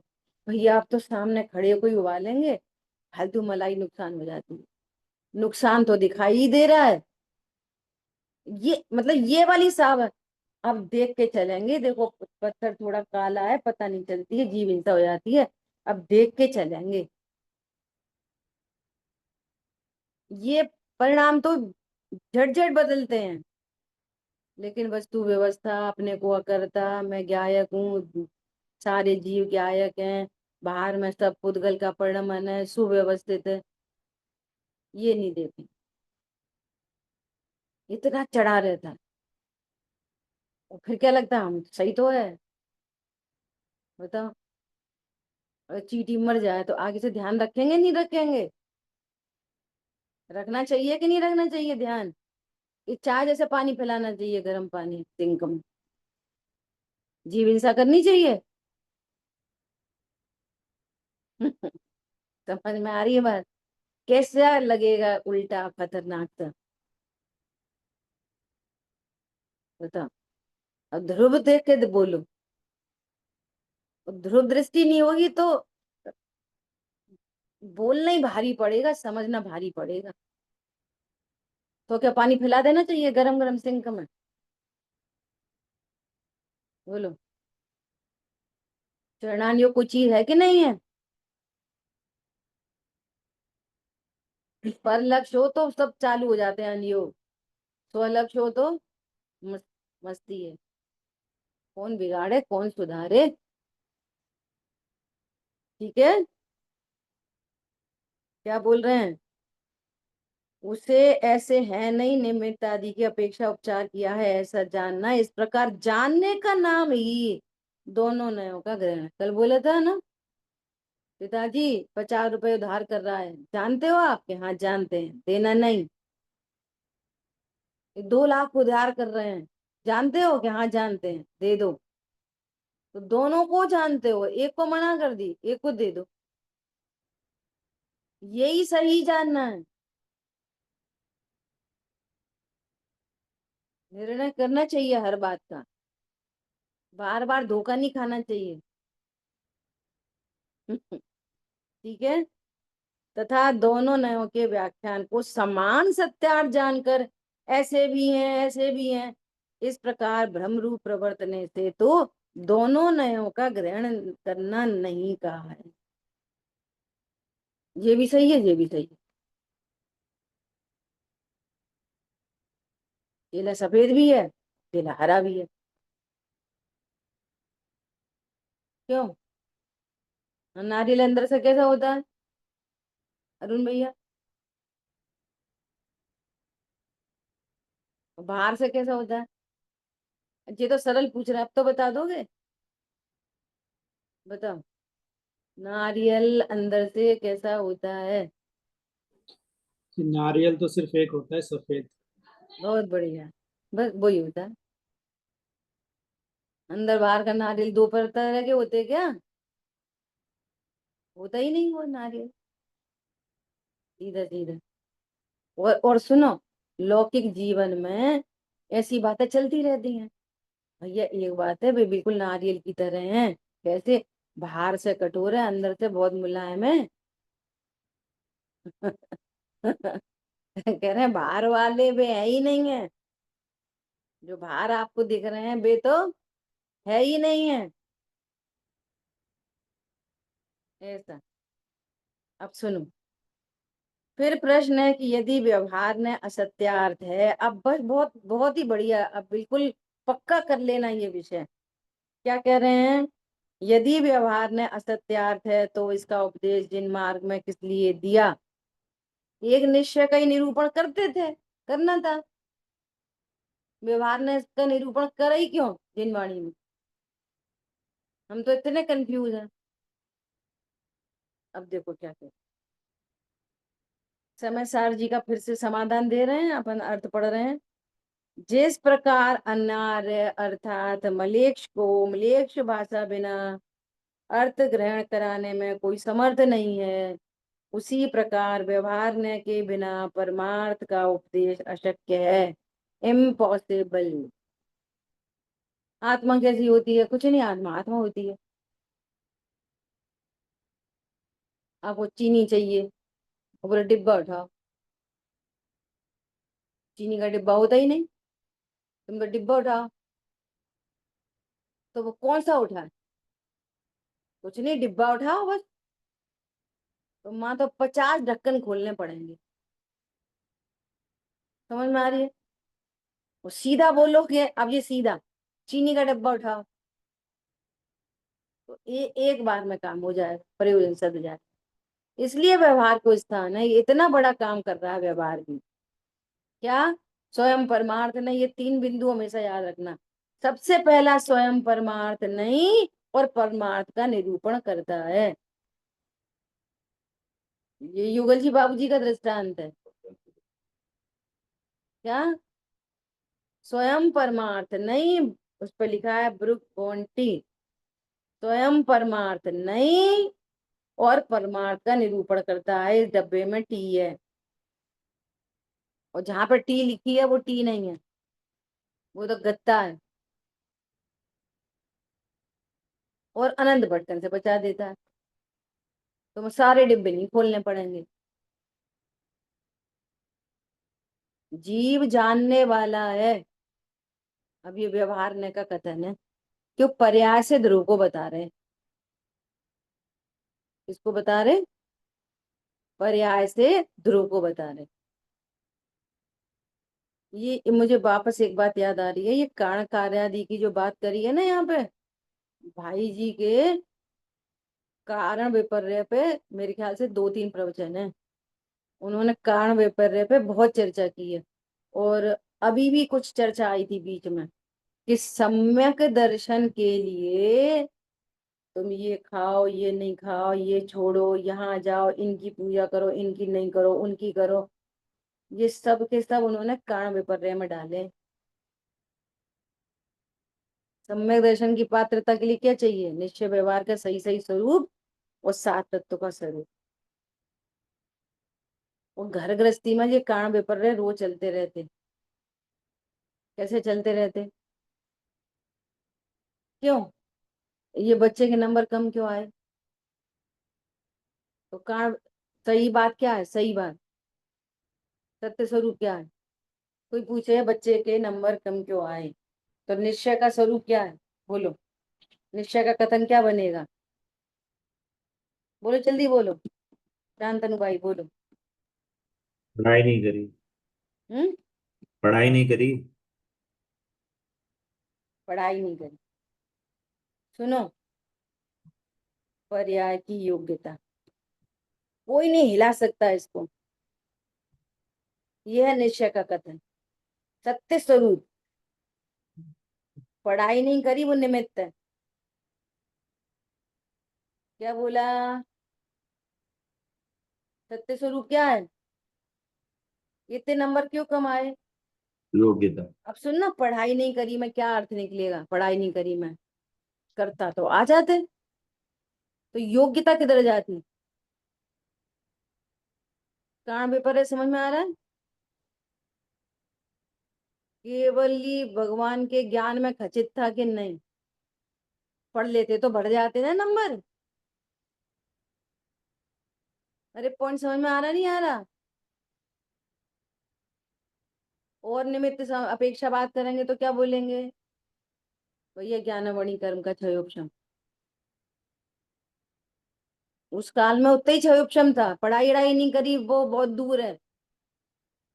Speaker 2: भैया आप तो सामने खड़े हो कोई उबालेंगे, फालतू मलाई नुकसान हो जाती है, नुकसान तो दिखाई ही दे रहा है। ये मतलब ये वाली साहब है, अब देख के चलेंगे, देखो पत्थर थोड़ा काला है पता नहीं चलती है, जीव हिंसा हो जाती है, अब देख के चलेंगे। ये परिणाम तो झट झट बदलते हैं, लेकिन वस्तु व्यवस्था अपने को अकर्ता, मैं गायक हूँ, सारे जीव गायक हैं, बाहर में सब पुद्गल का परिणमन है, सुव्यवस्थित है, ये नहीं देते, इतना चढ़ा रहता है। और फिर क्या लगता है हम सही तो है, बताओ। अगर चींटी मर जाए तो आगे से ध्यान रखेंगे नहीं रखेंगे? रखना चाहिए कि नहीं रखना चाहिए ध्यान? ये चाय जैसे पानी पिलाना चाहिए, गर्म पानी सिंक में, जीव हिंसा करनी चाहिए? समझ में आ रही है बात? कैसा लगेगा उल्टा खतरनाक सा, बताओ। अब ध्रुव देख के तो बोलो, ध्रुव दृष्टि नहीं होगी तो बोलना ही भारी पड़ेगा, समझना भारी पड़ेगा। तो क्या पानी पिला देना चाहिए गरम गरम सिंक में? बोलो, चरणान योग कोई चीज है कि नहीं है? पर लक्ष्य हो तो सब चालू हो जाते हैं अनयोग, स्वलक्ष्य हो तो मस, मस्ती है। कौन बिगाड़े कौन सुधारे, ठीक है। क्या बोल रहे हैं? उसे ऐसे है नहीं, निमित्त आदि की अपेक्षा उपचार किया है, ऐसा जानना, इस प्रकार जानने का नाम ही दोनों नयों का ग्रहण है। कल बोला था ना, पिताजी 50 रुपए उधार कर रहा है, जानते हो आप? हाँ जानते हैं, देना नहीं। 2 लाख उधार कर रहे हैं, जानते हो? हाँ जानते हैं, दे दो। तो दोनों को जानते हो, एक को मना कर दी, एक को दे दो, यही सही जानना है। निर्णय करना चाहिए हर बात का, बार बार धोखा नहीं खाना चाहिए। ठीक है। तथा दोनों नयों के व्याख्यान को समान सत्यार्थ जानकर, ऐसे भी हैं ऐसे भी हैं, इस प्रकार भ्रम रूप प्रवर्तने से तो दोनों नयों का ग्रहण करना नहीं कहा है। ये भी सही है, ये भी सही है। केला सफेद भी है, केला हरा भी है, क्यों? नारियल अंदर से कैसा होता है अरुण भैया? बाहर से कैसा होता है? ये तो सरल पूछ रहा है, अब तो बता दोगे, बताओ। नारियल अंदर से कैसा होता है?
Speaker 5: नारियल तो सिर्फ एक होता है, सफेद।
Speaker 2: बहुत बढ़िया, बस वही होता है। अंदर बाहर का नारियल दो तरह के होते हैं क्या? होता ही नहीं वो नारियल, सीधा सीधा। और सुनो, लौकिक जीवन में ऐसी बातें चलती रहती हैं, भैया एक बात है वे बिल्कुल नारियल की तरह हैं, कैसे? बाहर से कठोर है, अंदर से बहुत मुलायम है। कह रहे हैं बाहर वाले वे है ही नहीं है, जो बाहर आपको दिख रहे हैं वे तो है ही नहीं है। ऐसा। अब सुनो, फिर प्रश्न है कि यदि व्यवहार ने असत्यार्थ है, अब बस बहुत बहुत ही बढ़िया, अब बिल्कुल पक्का कर लेना ये विषय। क्या कह रहे हैं? यदि व्यवहार ने असत्यार्थ है तो इसका उपदेश जिन मार्ग में किस लिए दिया, एक निश्चय का ही निरूपण करते थे, करना था। व्यवहार ने इसका निरूपण करा ही क्यों जिन वाणी में? हम तो इतने कंफ्यूज हैं। अब देखो क्या कहते, समय सार जी का फिर से समाधान दे रहे हैं, अपन अर्थ पढ़ रहे हैं। जिस प्रकार अनार्य अर्थात मलेच्छ को मलेच्छ भाषा बिना अर्थ ग्रहण कराने में कोई समर्थ नहीं है, उसी प्रकार व्यवहार ने के बिना परमार्थ का उपदेश अशक्य है, इम्पॉसिबल। आत्मा कैसी होती है? कुछ नहीं, आत्मा आत्मा होती है। आपको चीनी चाहिए, वो बोले डिब्बा उठाओ, चीनी का डिब्बा होता ही नहीं, तुम तो डिब्बा उठाओ, तो वो कौन सा उठाए? कुछ नहीं, डिब्बा उठाओ बस। तो माँ तो 50 ढक्कन खोलने पड़ेंगे। समझ में आ रही है? वो सीधा बोलोगे, अब ये सीधा चीनी का डिब्बा उठाओ, तो एक बार में काम हो जाए, प्रयोजन सद जाए। इसलिए व्यवहार को स्थान है, ये इतना बड़ा काम कर रहा है व्यवहार भी। क्या? स्वयं परमार्थ नहीं, ये 3 बिंदु हमेशा याद रखना। सबसे पहला स्वयं परमार्थ नहीं और परमार्थ का निरूपण करता है। ये युगल जी बाबूजी का दृष्टांत है। क्या? स्वयं परमार्थ नहीं, उस पर लिखा है ब्रुक बॉन्टी, स्वयं परमार्थ नहीं और परमार्थ का निरूपण करता है। इस डब्बे में टी है, और जहां पर टी लिखी है वो टी नहीं है, वो तो गत्ता है, और अनंत भटकन से बचा देता है। तो वो सारे डिब्बे नहीं खोलने पड़ेंगे। जीव जानने वाला है। अब ये व्यवहारने का कथन है, क्यों पर्याय से ध्रुव को बता रहे हैं। किसको बता रहे? पर्याय से ध्रुव को बता रहे। ये मुझे वापस एक बात याद आ रही है, ये कारण कार्यादि की जो बात करी है ना यहाँ पे, भाई जी के कारण विपर्य पे मेरे ख्याल से 2-3 प्रवचन है, उन्होंने कारण विपर्य पे बहुत चर्चा की है। और अभी भी कुछ चर्चा आई थी बीच में कि सम्यक दर्शन के लिए तुम ये खाओ, ये नहीं खाओ, ये छोड़ो, यहाँ जाओ, इनकी पूजा करो, इनकी नहीं करो, उनकी करो। ये सब के सब उन्होंने कारण विपर्य में डाले। सम्यक दर्शन की पात्रता के लिए क्या चाहिए? निश्चय व्यवहार का सही सही स्वरूप और 7 तत्व का स्वरूप। और घर गृहस्थी में ये कारण विपर्य रोज चलते रहते। कैसे चलते रहते? क्यों? ये बच्चे के नंबर कम क्यों आए? तो कारण, सही बात क्या है? सही बात, सत्य स्वरूप क्या है? कोई पूछे बच्चे के नंबर कम क्यों आए, तो निश्चय का स्वरूप क्या है? बोलो, निश्चय का कथन क्या बनेगा? बोलो जल्दी बोलो, शांतनु भाई बोलो।
Speaker 3: पढ़ाई नहीं करी।
Speaker 2: हम्म?
Speaker 3: पढ़ाई नहीं करी।
Speaker 2: पढ़ाई नहीं करी। सुनो, पर्याय की योग्यता, कोई नहीं हिला सकता इसको। यह है निश्चय का कथन, सत्य स्वरूप। पढ़ाई नहीं करी वो निमित्त है। क्या बोला? सत्य स्वरूप क्या है? इतने नंबर क्यों कम आए?
Speaker 3: योग्यता।
Speaker 2: अब सुन ना, पढ़ाई नहीं करी में क्या अर्थ निकलेगा? पढ़ाई नहीं करी में करता तो आ जाते, तो योग्यता किधर जाती? कारण पेपर है, समझ में आ रहा है? केवल ही भगवान के ज्ञान में खचित था कि नहीं? पढ़ लेते तो बढ़ जाते ना नंबर। अरे पॉइंट समझ में आ रहा, नहीं आ रहा? और निमित्त अपेक्षा बात करेंगे तो क्या बोलेंगे? भैया ज्ञानमणि कर्म का क्षयोपशम। उस काल में उतना ही क्षयोपशम था, पढ़ाई वढ़ाई नहीं करी, वो बहुत दूर है।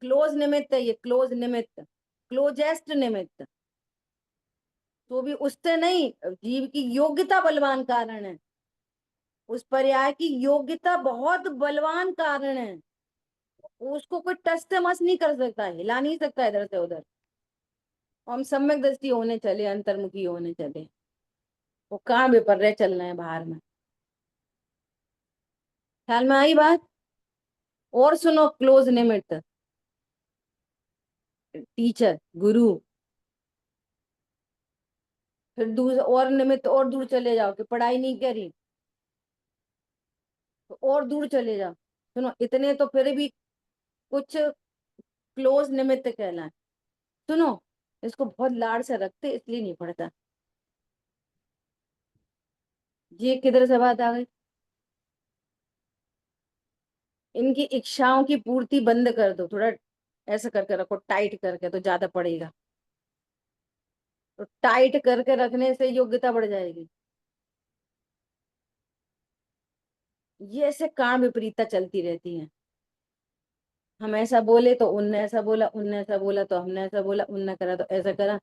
Speaker 2: क्लोज निमित्त है ये, क्लोज निमित्त, क्लोजेस्ट निमित्त। तो भी उससे नहीं, जीव की योग्यता बलवान कारण है। उस पर्याय की योग्यता बहुत बलवान कारण है। उसको कोई टस से मस नहीं कर सकता, हिला नहीं सकता इधर से उधर। हम सम्यक दृष्टि होने चले, अंतर्मुखी होने चले, वो कहाँ विपर्य चल रहे हैं बाहर में। ख्याल में आई बात? और सुनो, क्लोज निमित्त, टीचर, गुरु। फिर दूर और निमित्त, और दूर चले जाओ कि पढ़ाई नहीं करी, तो और दूर चले जाओ। सुनो, इतने तो फिर भी कुछ क्लोज निमित्त कहलाए। सुनो, इसको बहुत लाड़ से रखते इसलिए नहीं पढ़ता। ये किधर से बात आ गई? इनकी इच्छाओं की पूर्ति बंद कर दो, थोड़ा ऐसा करके रखो, टाइट करके, तो ज्यादा पड़ेगा। तो टाइट करके रखने से योग्यता बढ़ जाएगी। ये ऐसे काम विपरीतता चलती रहती है। हम ऐसा बोले तो उनने ऐसा बोला, उनने ऐसा बोला तो हमने ऐसा बोला, उनने करा तो ऐसा करा।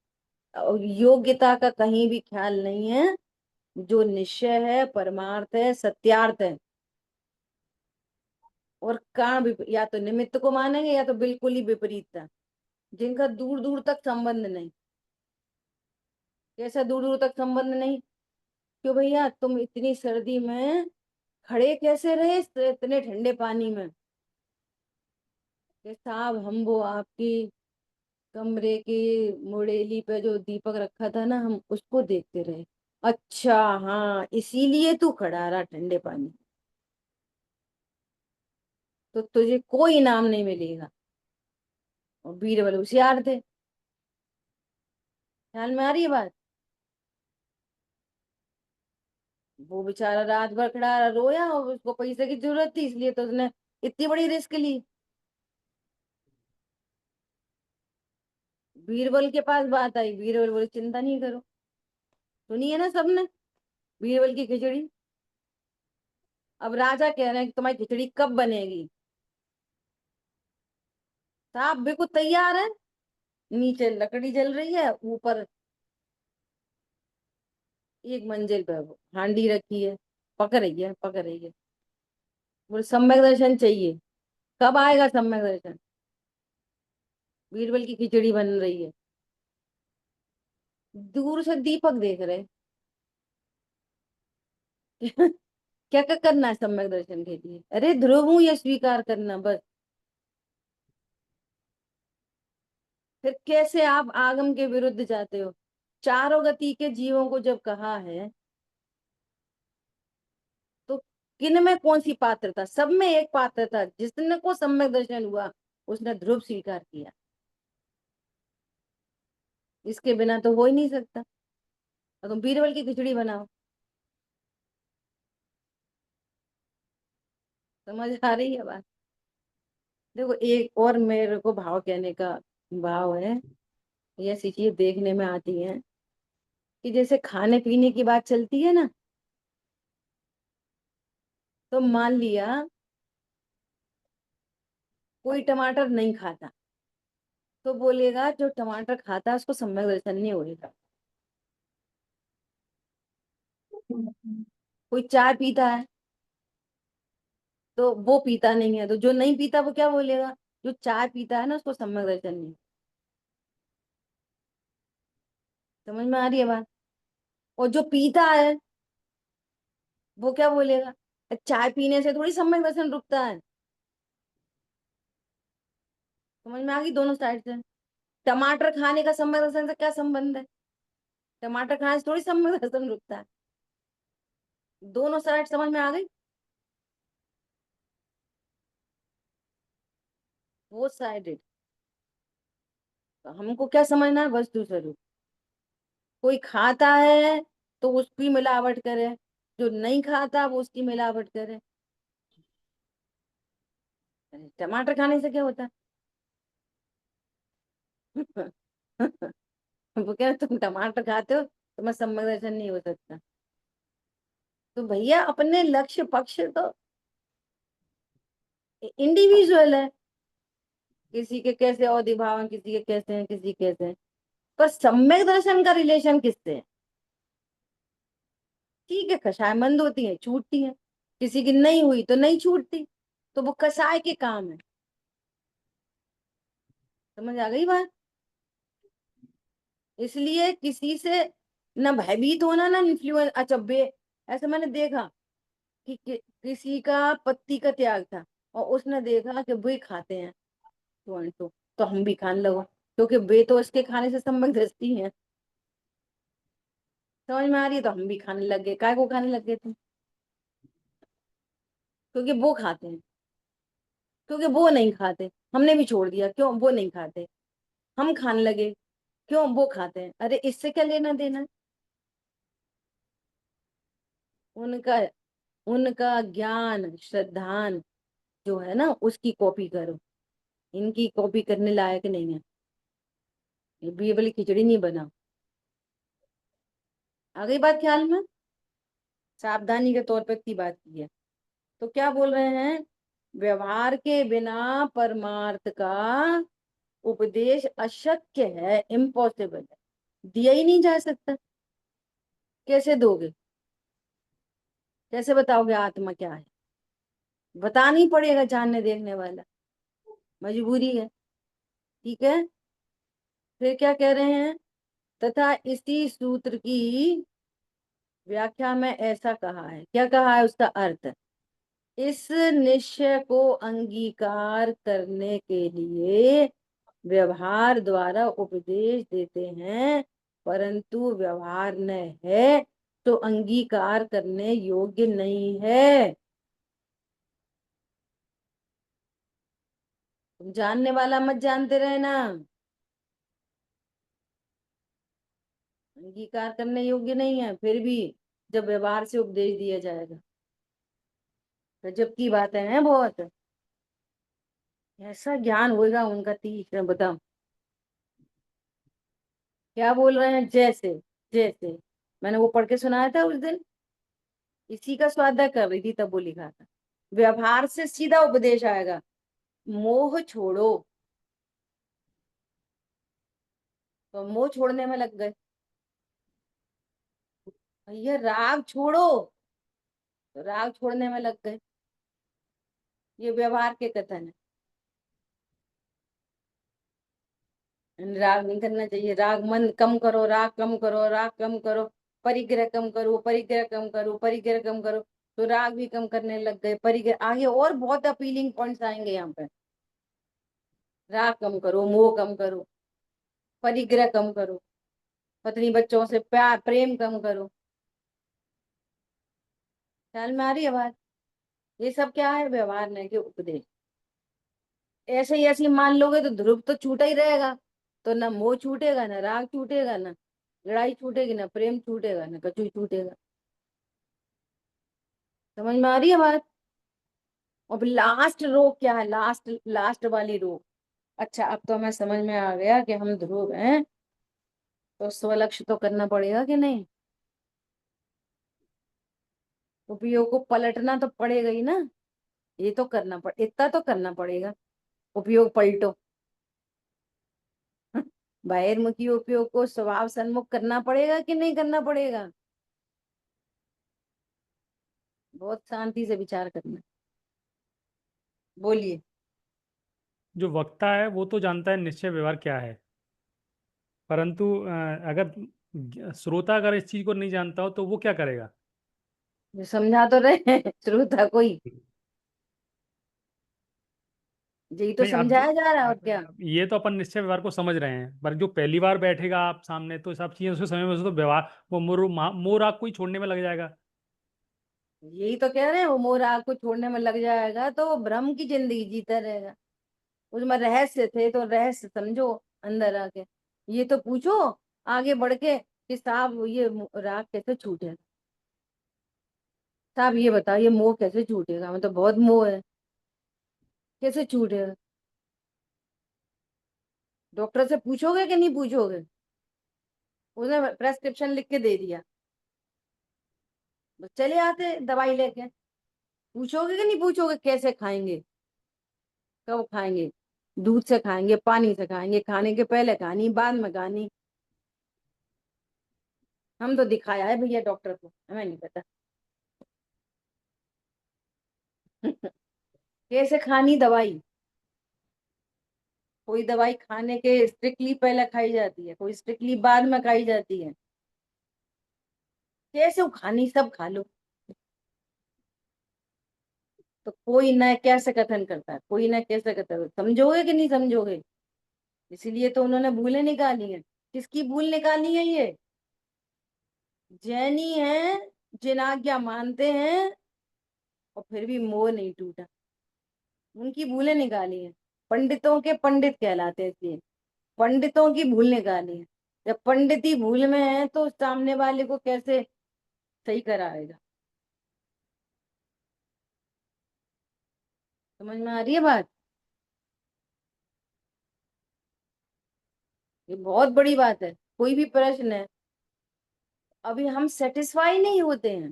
Speaker 2: और योग्यता का कहीं भी ख्याल नहीं है। जो निश्चय है, परमार्थ है, सत्यार्थ है। और काम या तो निमित्त को मानेंगे या तो बिल्कुल ही विपरीतता, जिनका दूर दूर तक संबंध नहीं। कैसा दूर दूर तक संबंध नहीं? क्यों भैया, तुम इतनी सर्दी में खड़े कैसे रहे इतने ठंडे पानी में? कि साहब, हम वो आपकी कमरे की मुड़ेली पे जो दीपक रखा था ना, हम उसको देखते रहे। अच्छा, हाँ, इसीलिए तू खड़ा रहा ठंडे पानी में। तो तुझे कोई इनाम नहीं मिलेगा। और बीरबल होशियार थे। ख्याल में आ रही है बात? वो बेचारा रात भर खड़ा रहा, रोया, और उसको पैसे की जरूरत थी, इसलिए तो उसने इतनी बड़ी रिस्क ली। बीरबल के पास बात आई, बीरबल बोले चिंता नहीं करो। सुनी है ना सबने, बीरबल की खिचड़ी। अब राजा कह रहे हैं कि तुम्हारी खिचड़ी कब बनेगी? साहब बिल्कुल तैयार है। नीचे लकड़ी जल रही है, ऊपर एक मंजिल पे वो हांडी रखी है, पक रही है, पक रही है। बोले सम्यक दर्शन चाहिए। कब आएगा सम्यक दर्शन? बीरबल की खिचड़ी बन रही है, दूर से दीपक देख रहे। क्या क्या करना है सम्यक दर्शन के लिए? अरे ध्रुव हूं, ये स्वीकार करना बस। फिर कैसे आप आगम के विरुद्ध जाते हो? चारों गति के जीवों को जब कहा है, तो किन में कौन सी पात्रता? सब में एक पात्रता, जिसने को सम्यक दर्शन हुआ उसने ध्रुव स्वीकार किया। इसके बिना तो हो ही नहीं सकता। और तुम बीरबल की खिचड़ी बनाओ। समझ आ रही है बात? देखो, एक और मेरे को भाव कहने का भाव है। ये ऐसी चीज देखने में आती है कि जैसे खाने पीने की बात चलती है ना, तो मान लिया कोई टमाटर नहीं खाता, तो बोलेगा जो टमाटर खाता है उसको सम्यक दर्शन नहीं होगा। कोई चाय पीता है, तो वो पीता नहीं है, तो जो नहीं पीता वो क्या बोलेगा? जो चाय पीता है ना उसको सम्यक दर्शन नहीं। समझ में आ रही है बात? और जो पीता है वो क्या बोलेगा? चाय पीने से थोड़ी सम्यक दर्शन रुकता है। समझ में आ गई दोनों साइड से? टमाटर खाने का सम्यक दर्शन से क्या संबंध है? टमाटर खाने से थोड़ी सम्यक दर्शन रुकता है। दोनों साइड समझ में आ गई? वो साइडेड। तो हमको क्या समझना है? वस्तु स्वरूप। कोई खाता है तो उसकी मिलावट करे, जो नहीं खाता वो उसकी मिलावट करे। अरे टमाटर खाने से क्या होता है? वो क्या तुम टमाटर खाते हो तुम्हें सम्यक दर्शन नहीं हो सकता? तो भैया अपने लक्ष्य पक्ष तो इंडिविजुअल है, किसी के कैसे अवधि भाव हैं, किसी के कैसे हैं, किसी के कैसे हैं, पर सम्यक दर्शन का रिलेशन किससे है? ठीक है, कषाय मंद होती है, छूटती है, किसी की नहीं हुई तो नहीं छूटती, तो वो कषाय के काम है। समझ आ गई बात? इसलिए किसी से ना भयभीत होना ना इन्फ्लुएंस। अच्छा ऐसे मैंने देखा किसी का पति का त्याग था और उसने देखा कि वे खाते हैं तो हम भी खाने लगो, क्योंकि वे तो उसके खाने से संबंध रखती हैं। समझ में आ रही है? तो हम भी खाने लग गए। काय को खाने लग गए तुम? क्योंकि वो खाते हैं, क्योंकि वो नहीं खाते हमने भी छोड़ दिया, क्यों वो नहीं खाते हम खाने लगे, क्यों वो खाते हैं। अरे इससे क्या लेना देना है? उनका उनका ज्ञान श्रद्धान जो है ना उसकी कॉपी करो, इनकी कॉपी करने लायक नहीं है। ये वाली खिचड़ी नहीं बना। आ गई बात ख्याल में? सावधानी के तौर पे इतनी बात की है। तो क्या बोल रहे हैं? व्यवहार के बिना परमार्थ का उपदेश अशक्य है, इम्पॉसिबल है, दिया ही नहीं जा सकता। कैसे दोगे? कैसे बताओगे आत्मा क्या है? बताना ही पड़ेगा जानने देखने वाला, मजबूरी है। ठीक है, फिर क्या कह रहे हैं? तथा इसी सूत्र की व्याख्या में ऐसा कहा है। क्या कहा है? उसका अर्थ, इस निश्चय को अंगीकार करने के लिए व्यवहार द्वारा उपदेश देते हैं, परंतु व्यवहार न है तो अंगीकार करने योग्य नहीं है। तुम जानने वाला मत जानते रहे ना, अंगीकार करने योग्य नहीं है, फिर भी जब व्यवहार से उपदेश दिया जाएगा। गजब की बातें हैं बहुत। ऐसा ज्ञान होगा उनका तीक्ष्ण। बताओ क्या बोल रहे हैं? जैसे जैसे मैंने वो पढ़ के सुनाया था उस दिन, इसी का स्वाध्याय कर रही थी तब वो लिखा था। व्यवहार से सीधा उपदेश आएगा, मोह छोड़ो। तो मोह छोड़ने में लग गए भैया, राग छोड़ो तो राग छोड़ने में लग गए। ये व्यवहार के कथन है। राग नहीं करना चाहिए, राग मन कम करो, राग कम करो, राग कम करो, परिग्रह कम करो, परिग्रह कम करो, परिग्रह कम करो, तो राग भी कम करने लग गए। परिग्रह आगे और बहुत अपीलिंग पॉइंट्स आएंगे यहाँ पे। राग कम करो, मोह कम करो, परिग्रह कम करो, पत्नी बच्चों से प्यार प्रेम कम करो। ख्याल में आ रही है बात? ये सब क्या है? व्यवहार नहीं के उपदेश। ऐसे ही ऐसे ही मान लोगे तो ध्रुव तो छूटा ही रहेगा, तो ना मोह छूटेगा, ना राग छूटेगा, ना लड़ाई छूटेगी, ना प्रेम छूटेगा, ना कछु छूटेगा। समझ में आ रही है बात? अब लास्ट रोग क्या है? लास्ट लास्ट वाली रोग। अच्छा अब तो हमें समझ में आ गया कि हम ध्रुव हैं, तो स्वलक्ष्य तो करना पड़ेगा कि नहीं? उपयोग को पलटना तो पड़ेगा ही ना। ये तो करना पड़ इतना तो करना पड़ेगा। उपयोग पलटो। बहिर्मुखी उपयोग को स्वभाव सन्मुख करना पड़ेगा कि नहीं करना पड़ेगा? बहुत शांति से विचार करना। बोलिए।
Speaker 1: जो वक्ता है वो तो जानता है निश्चय व्यवहार क्या है, परंतु अगर श्रोता अगर इस चीज को नहीं जानता हो तो वो क्या करेगा?
Speaker 2: जो समझा तो रहे हैं श्रोता कोई, यही तो
Speaker 1: नहीं, अब
Speaker 2: समझाया जा रहा है और क्या।
Speaker 1: ये तो अपन निश्चय व्यवहार को समझ रहे हैं, पर जो पहली बार बैठेगा आप सामने तो सब चीजें उसको समझ में, उसको तो व्यवहार वो मोह राग को ही छोड़ने में लग जाएगा।
Speaker 2: यही तो कह रहे हैं, वो मोह राग को छोड़ने में लग जाएगा तो वो भ्रम की जिंदगी जीता रहेगा। उसमें रहस्य थे तो रहस्य समझो अंदर आके। ये तो पूछो आगे बढ़ के कि साहब ये राग कैसे छूटेगा? साहब ये बताओ ये मोह कैसे छूटेगा? मतलब बहुत मोह है। कैसे छूटेगा? डॉक्टर से पूछोगे कि नहीं पूछोगे? उसने प्रेस्क्रिप्शन लिख के दे दिया, बस चले आते दवाई लेके। पूछोगे कि नहीं पूछोगे कैसे खाएंगे, कब खाएंगे? दूध से खाएंगे, पानी से खाएंगे, खाने के पहले खानी, बाद में खानी? हम तो दिखाया है भैया डॉक्टर को, हमें नहीं पता। कैसे खानी दवाई? कोई दवाई खाने के स्ट्रिक्टली पहले खाई जाती है, कोई स्ट्रिक्टली बाद में खाई जाती है। कैसे वो खानी, सब खा लो। तो कोई न कैसे कथन करता है, कोई न कैसे कथन, समझोगे कि नहीं समझोगे? इसीलिए तो उन्होंने भूलें निकाली है। किसकी भूल निकाली है ये? जैनी है, जिन आज्ञा मानते हैं और फिर भी मोह नहीं टूटा, उनकी भूलें निकाली है। पंडितों के पंडित कहलाते हैं इसलिए, पंडितों की भूल निकाली है। जब पंडित ही भूल में है तो सामने वाले को कैसे सही कराएगा? समझ में आ रही है बात? ये बहुत बड़ी बात है। कोई भी प्रश्न है, अभी हम सेटिस्फाई नहीं होते हैं।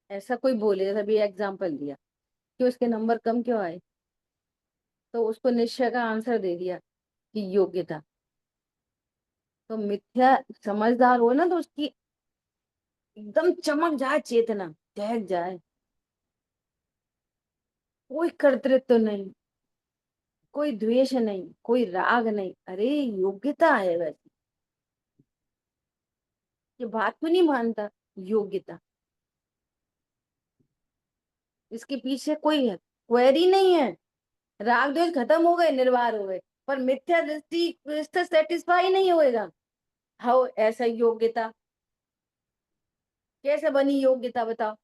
Speaker 2: ऐसा कोई बोले, जैसा भी एग्जाम्पल दिया कि उसके नंबर कम क्यों आए, तो उसको निश्चय का आंसर दे दिया कि योग्यता। तो मिथ्या समझदार हो ना तो उसकी एकदम चमक जाए, चेतना जग जाए। कोई कर्तृत्व नहीं, कोई द्वेष नहीं, कोई राग नहीं, अरे योग्यता है वैसे। ये बात क्यों नहीं मानता? योग्यता, इसके पीछे कोई है क्वेरी नहीं है। राग द्वेष खत्म हो गए, निर्वार हो गए, पर मिथ्या दृष्टि इससे सेटिस्फाई नहीं होएगा। हाउ ऐसा योग्यता कैसे बनी? योग्यता बताओ।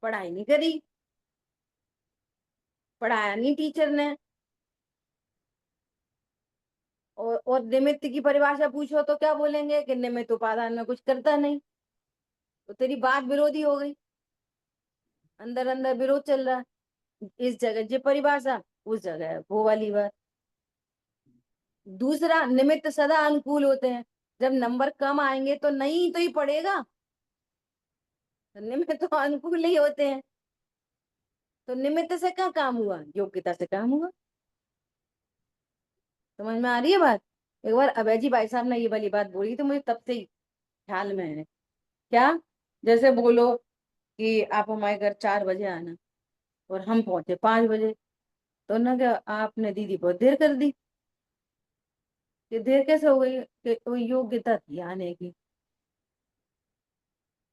Speaker 2: पढ़ाई नहीं करी, पढ़ाया नहीं टीचर ने। और निमित्त की परिभाषा पूछो तो क्या बोलेंगे कि निमित्त उपादान में कुछ करता नहीं। तो तेरी बात विरोधी हो गई, अंदर अंदर विरोध चल रहा है। इस जगह ये परिभाषा, उस जगह वो वाली बात। दूसरा, निमित्त सदा अनुकूल होते हैं। जब नंबर कम आएंगे तो नहीं तो ही पड़ेगा, तो निमित्त तो अनुकूल ही होते हैं। तो निमित्त से क्या काम हुआ? योग्यता से काम हुआ। समझ में आ रही है बात? एक बार अभय जी भाई साहब ने ये वाली बात बोली तो मुझे तब से ही ख्याल में है। क्या? जैसे बोलो कि आप हमारे घर 4 बजे आना और हम पहुंचे 5 बजे, तो ना क्या आपने दीदी बहुत देर कर दी? ये देर कैसे हो गई? कि वो योग्यता थी आने की।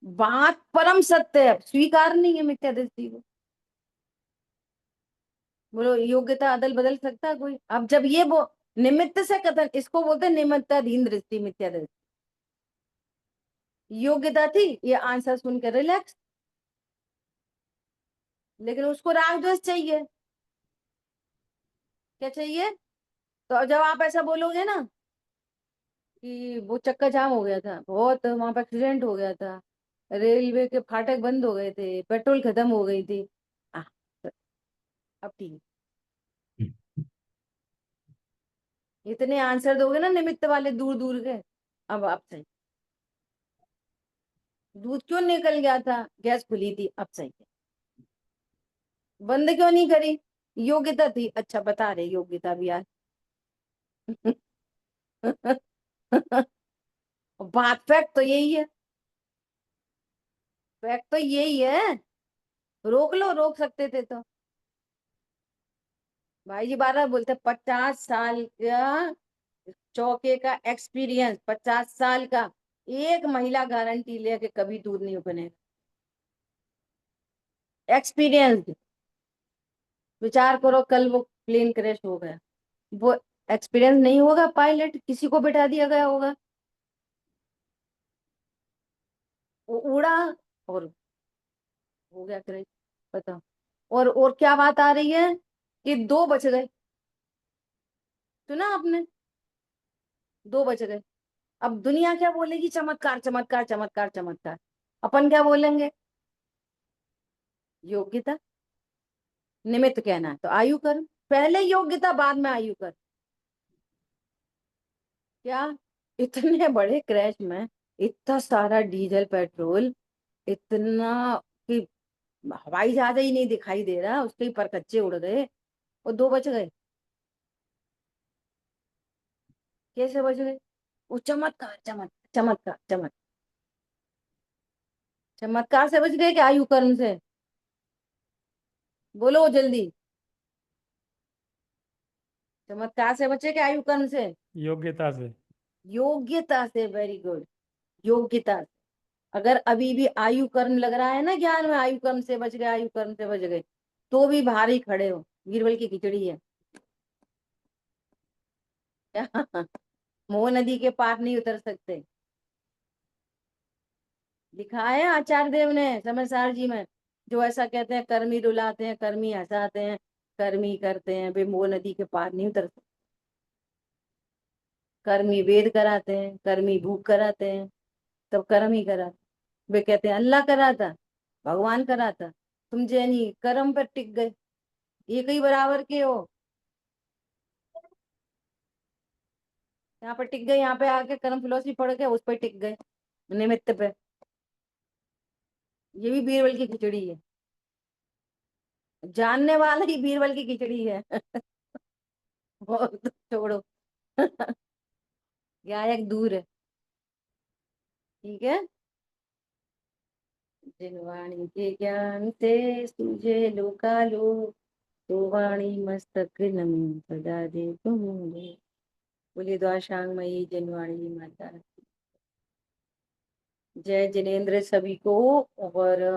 Speaker 2: बात परम सत्य है, स्वीकार नहीं है मिथ्या दृष्टि को। बोलो योग्यता अदल बदल सकता है कोई? अब जब ये वो निमित्त से कथन, इसको बोलते हैं निमित्ताधीन दृष्टि, मिथ्या दृष्टि। योग्यता थी, ये आंसर सुन के रिलैक्स, लेकिन उसको राग द्वेष चाहिए। क्या चाहिए? तो जब आप ऐसा बोलोगे ना कि वो चक्का जाम हो गया था, बहुत वहां पर एक्सीडेंट हो गया था, रेलवे के फाटक बंद हो गए थे, पेट्रोल खत्म हो गई थी, आ, अब ठीक। इतने आंसर दोगे ना निमित्त वाले दूर दूर के, अब आप सही। दूध क्यों निकल गया था? गैस खुली थी, अब सही है। बंद क्यों नहीं करी? योग्यता थी, अच्छा बता रहे योग्यता भी आज। बात फैक्ट तो यही है, फैक्ट तो यही है। रोक लो, रोक सकते थे तो। भाई जी 12 बोलते 50 साल का चौके का एक्सपीरियंस, 50 साल का। एक महिला गारंटी लेके कभी दूध नहीं बने, एक्सपीरियंस। विचार करो कल वो प्लेन क्रैश हो गया, वो एक्सपीरियंस नहीं होगा? पायलट किसी को बिठा दिया गया होगा, वो उड़ा और हो गया क्रैश। बताओ। और क्या बात आ रही है कि 2 बच गए, सुना आपने? 2 बच गए। अब दुनिया क्या बोलेगी? चमत्कार चमत्कार चमत्कार चमत्कार। अपन क्या बोलेंगे? योग्यता। निमित्त कहना है तो आयु कर्म, पहले योग्यता बाद में आयु कर्म। क्या इतने बड़े क्रैश में इतना सारा डीजल पेट्रोल, इतना कि हवाई जहाज ही नहीं दिखाई दे रहा, उसके ही पर कच्चे उड़ गए और 2 बच गए। कैसे बच गए? वो चमत्कार चमत्कार चमत्कार चमत्कार, चमत्कार से बच गए कि आयु कर्म से? बोलो जल्दी, चमत्कार से बचे कि आयु कर्म से?
Speaker 1: योग्यता से।
Speaker 2: योग्यता से, वेरी गुड, योग्यता से। अगर अभी भी आयु कर्म लग रहा है ना ज्ञान में, आयु कर्म से बच गए, आयु कर्म से बच गए, तो भी भारी खड़े हो, गिरवल की खिचड़ी है। मोह नदी के पार नहीं उतर सकते। लिखा है आचार्य देव ने समरसार जी में, जो ऐसा कहते हैं कर्मी रुलाते हैं, कर्मी हंसाते हैं, कर्मी करते हैं, वे मोह नदी के पार नहीं उतर सकते। कर्मी वेद कराते हैं, कर्मी भूख कराते हैं, तब कर्म ही कराते। वे कहते हैं अल्लाह कराता, भगवान कराता, तुम जैनी कर्म पर टिक गए, एक ही बराबर के हो। यहाँ पर टिक गए, यहाँ पे आके कर्म फिलोसफी पढ़ के उस पर टिक गए, निमित्त पे। ये भी बीरबल की खिचड़ी है, जानने वाला ही बीरबल की खिचड़ी है। और तो छोड़ो। गायक दूर है, ठीक है। जिन वाणी के ज्ञान से सूझे लोकालो, तो वाणी मस्तक नमी सदा दे तुम। बोलिए द्वाशांग मई जिनवाणी माता। जय जिनेन्द्र सभी को। और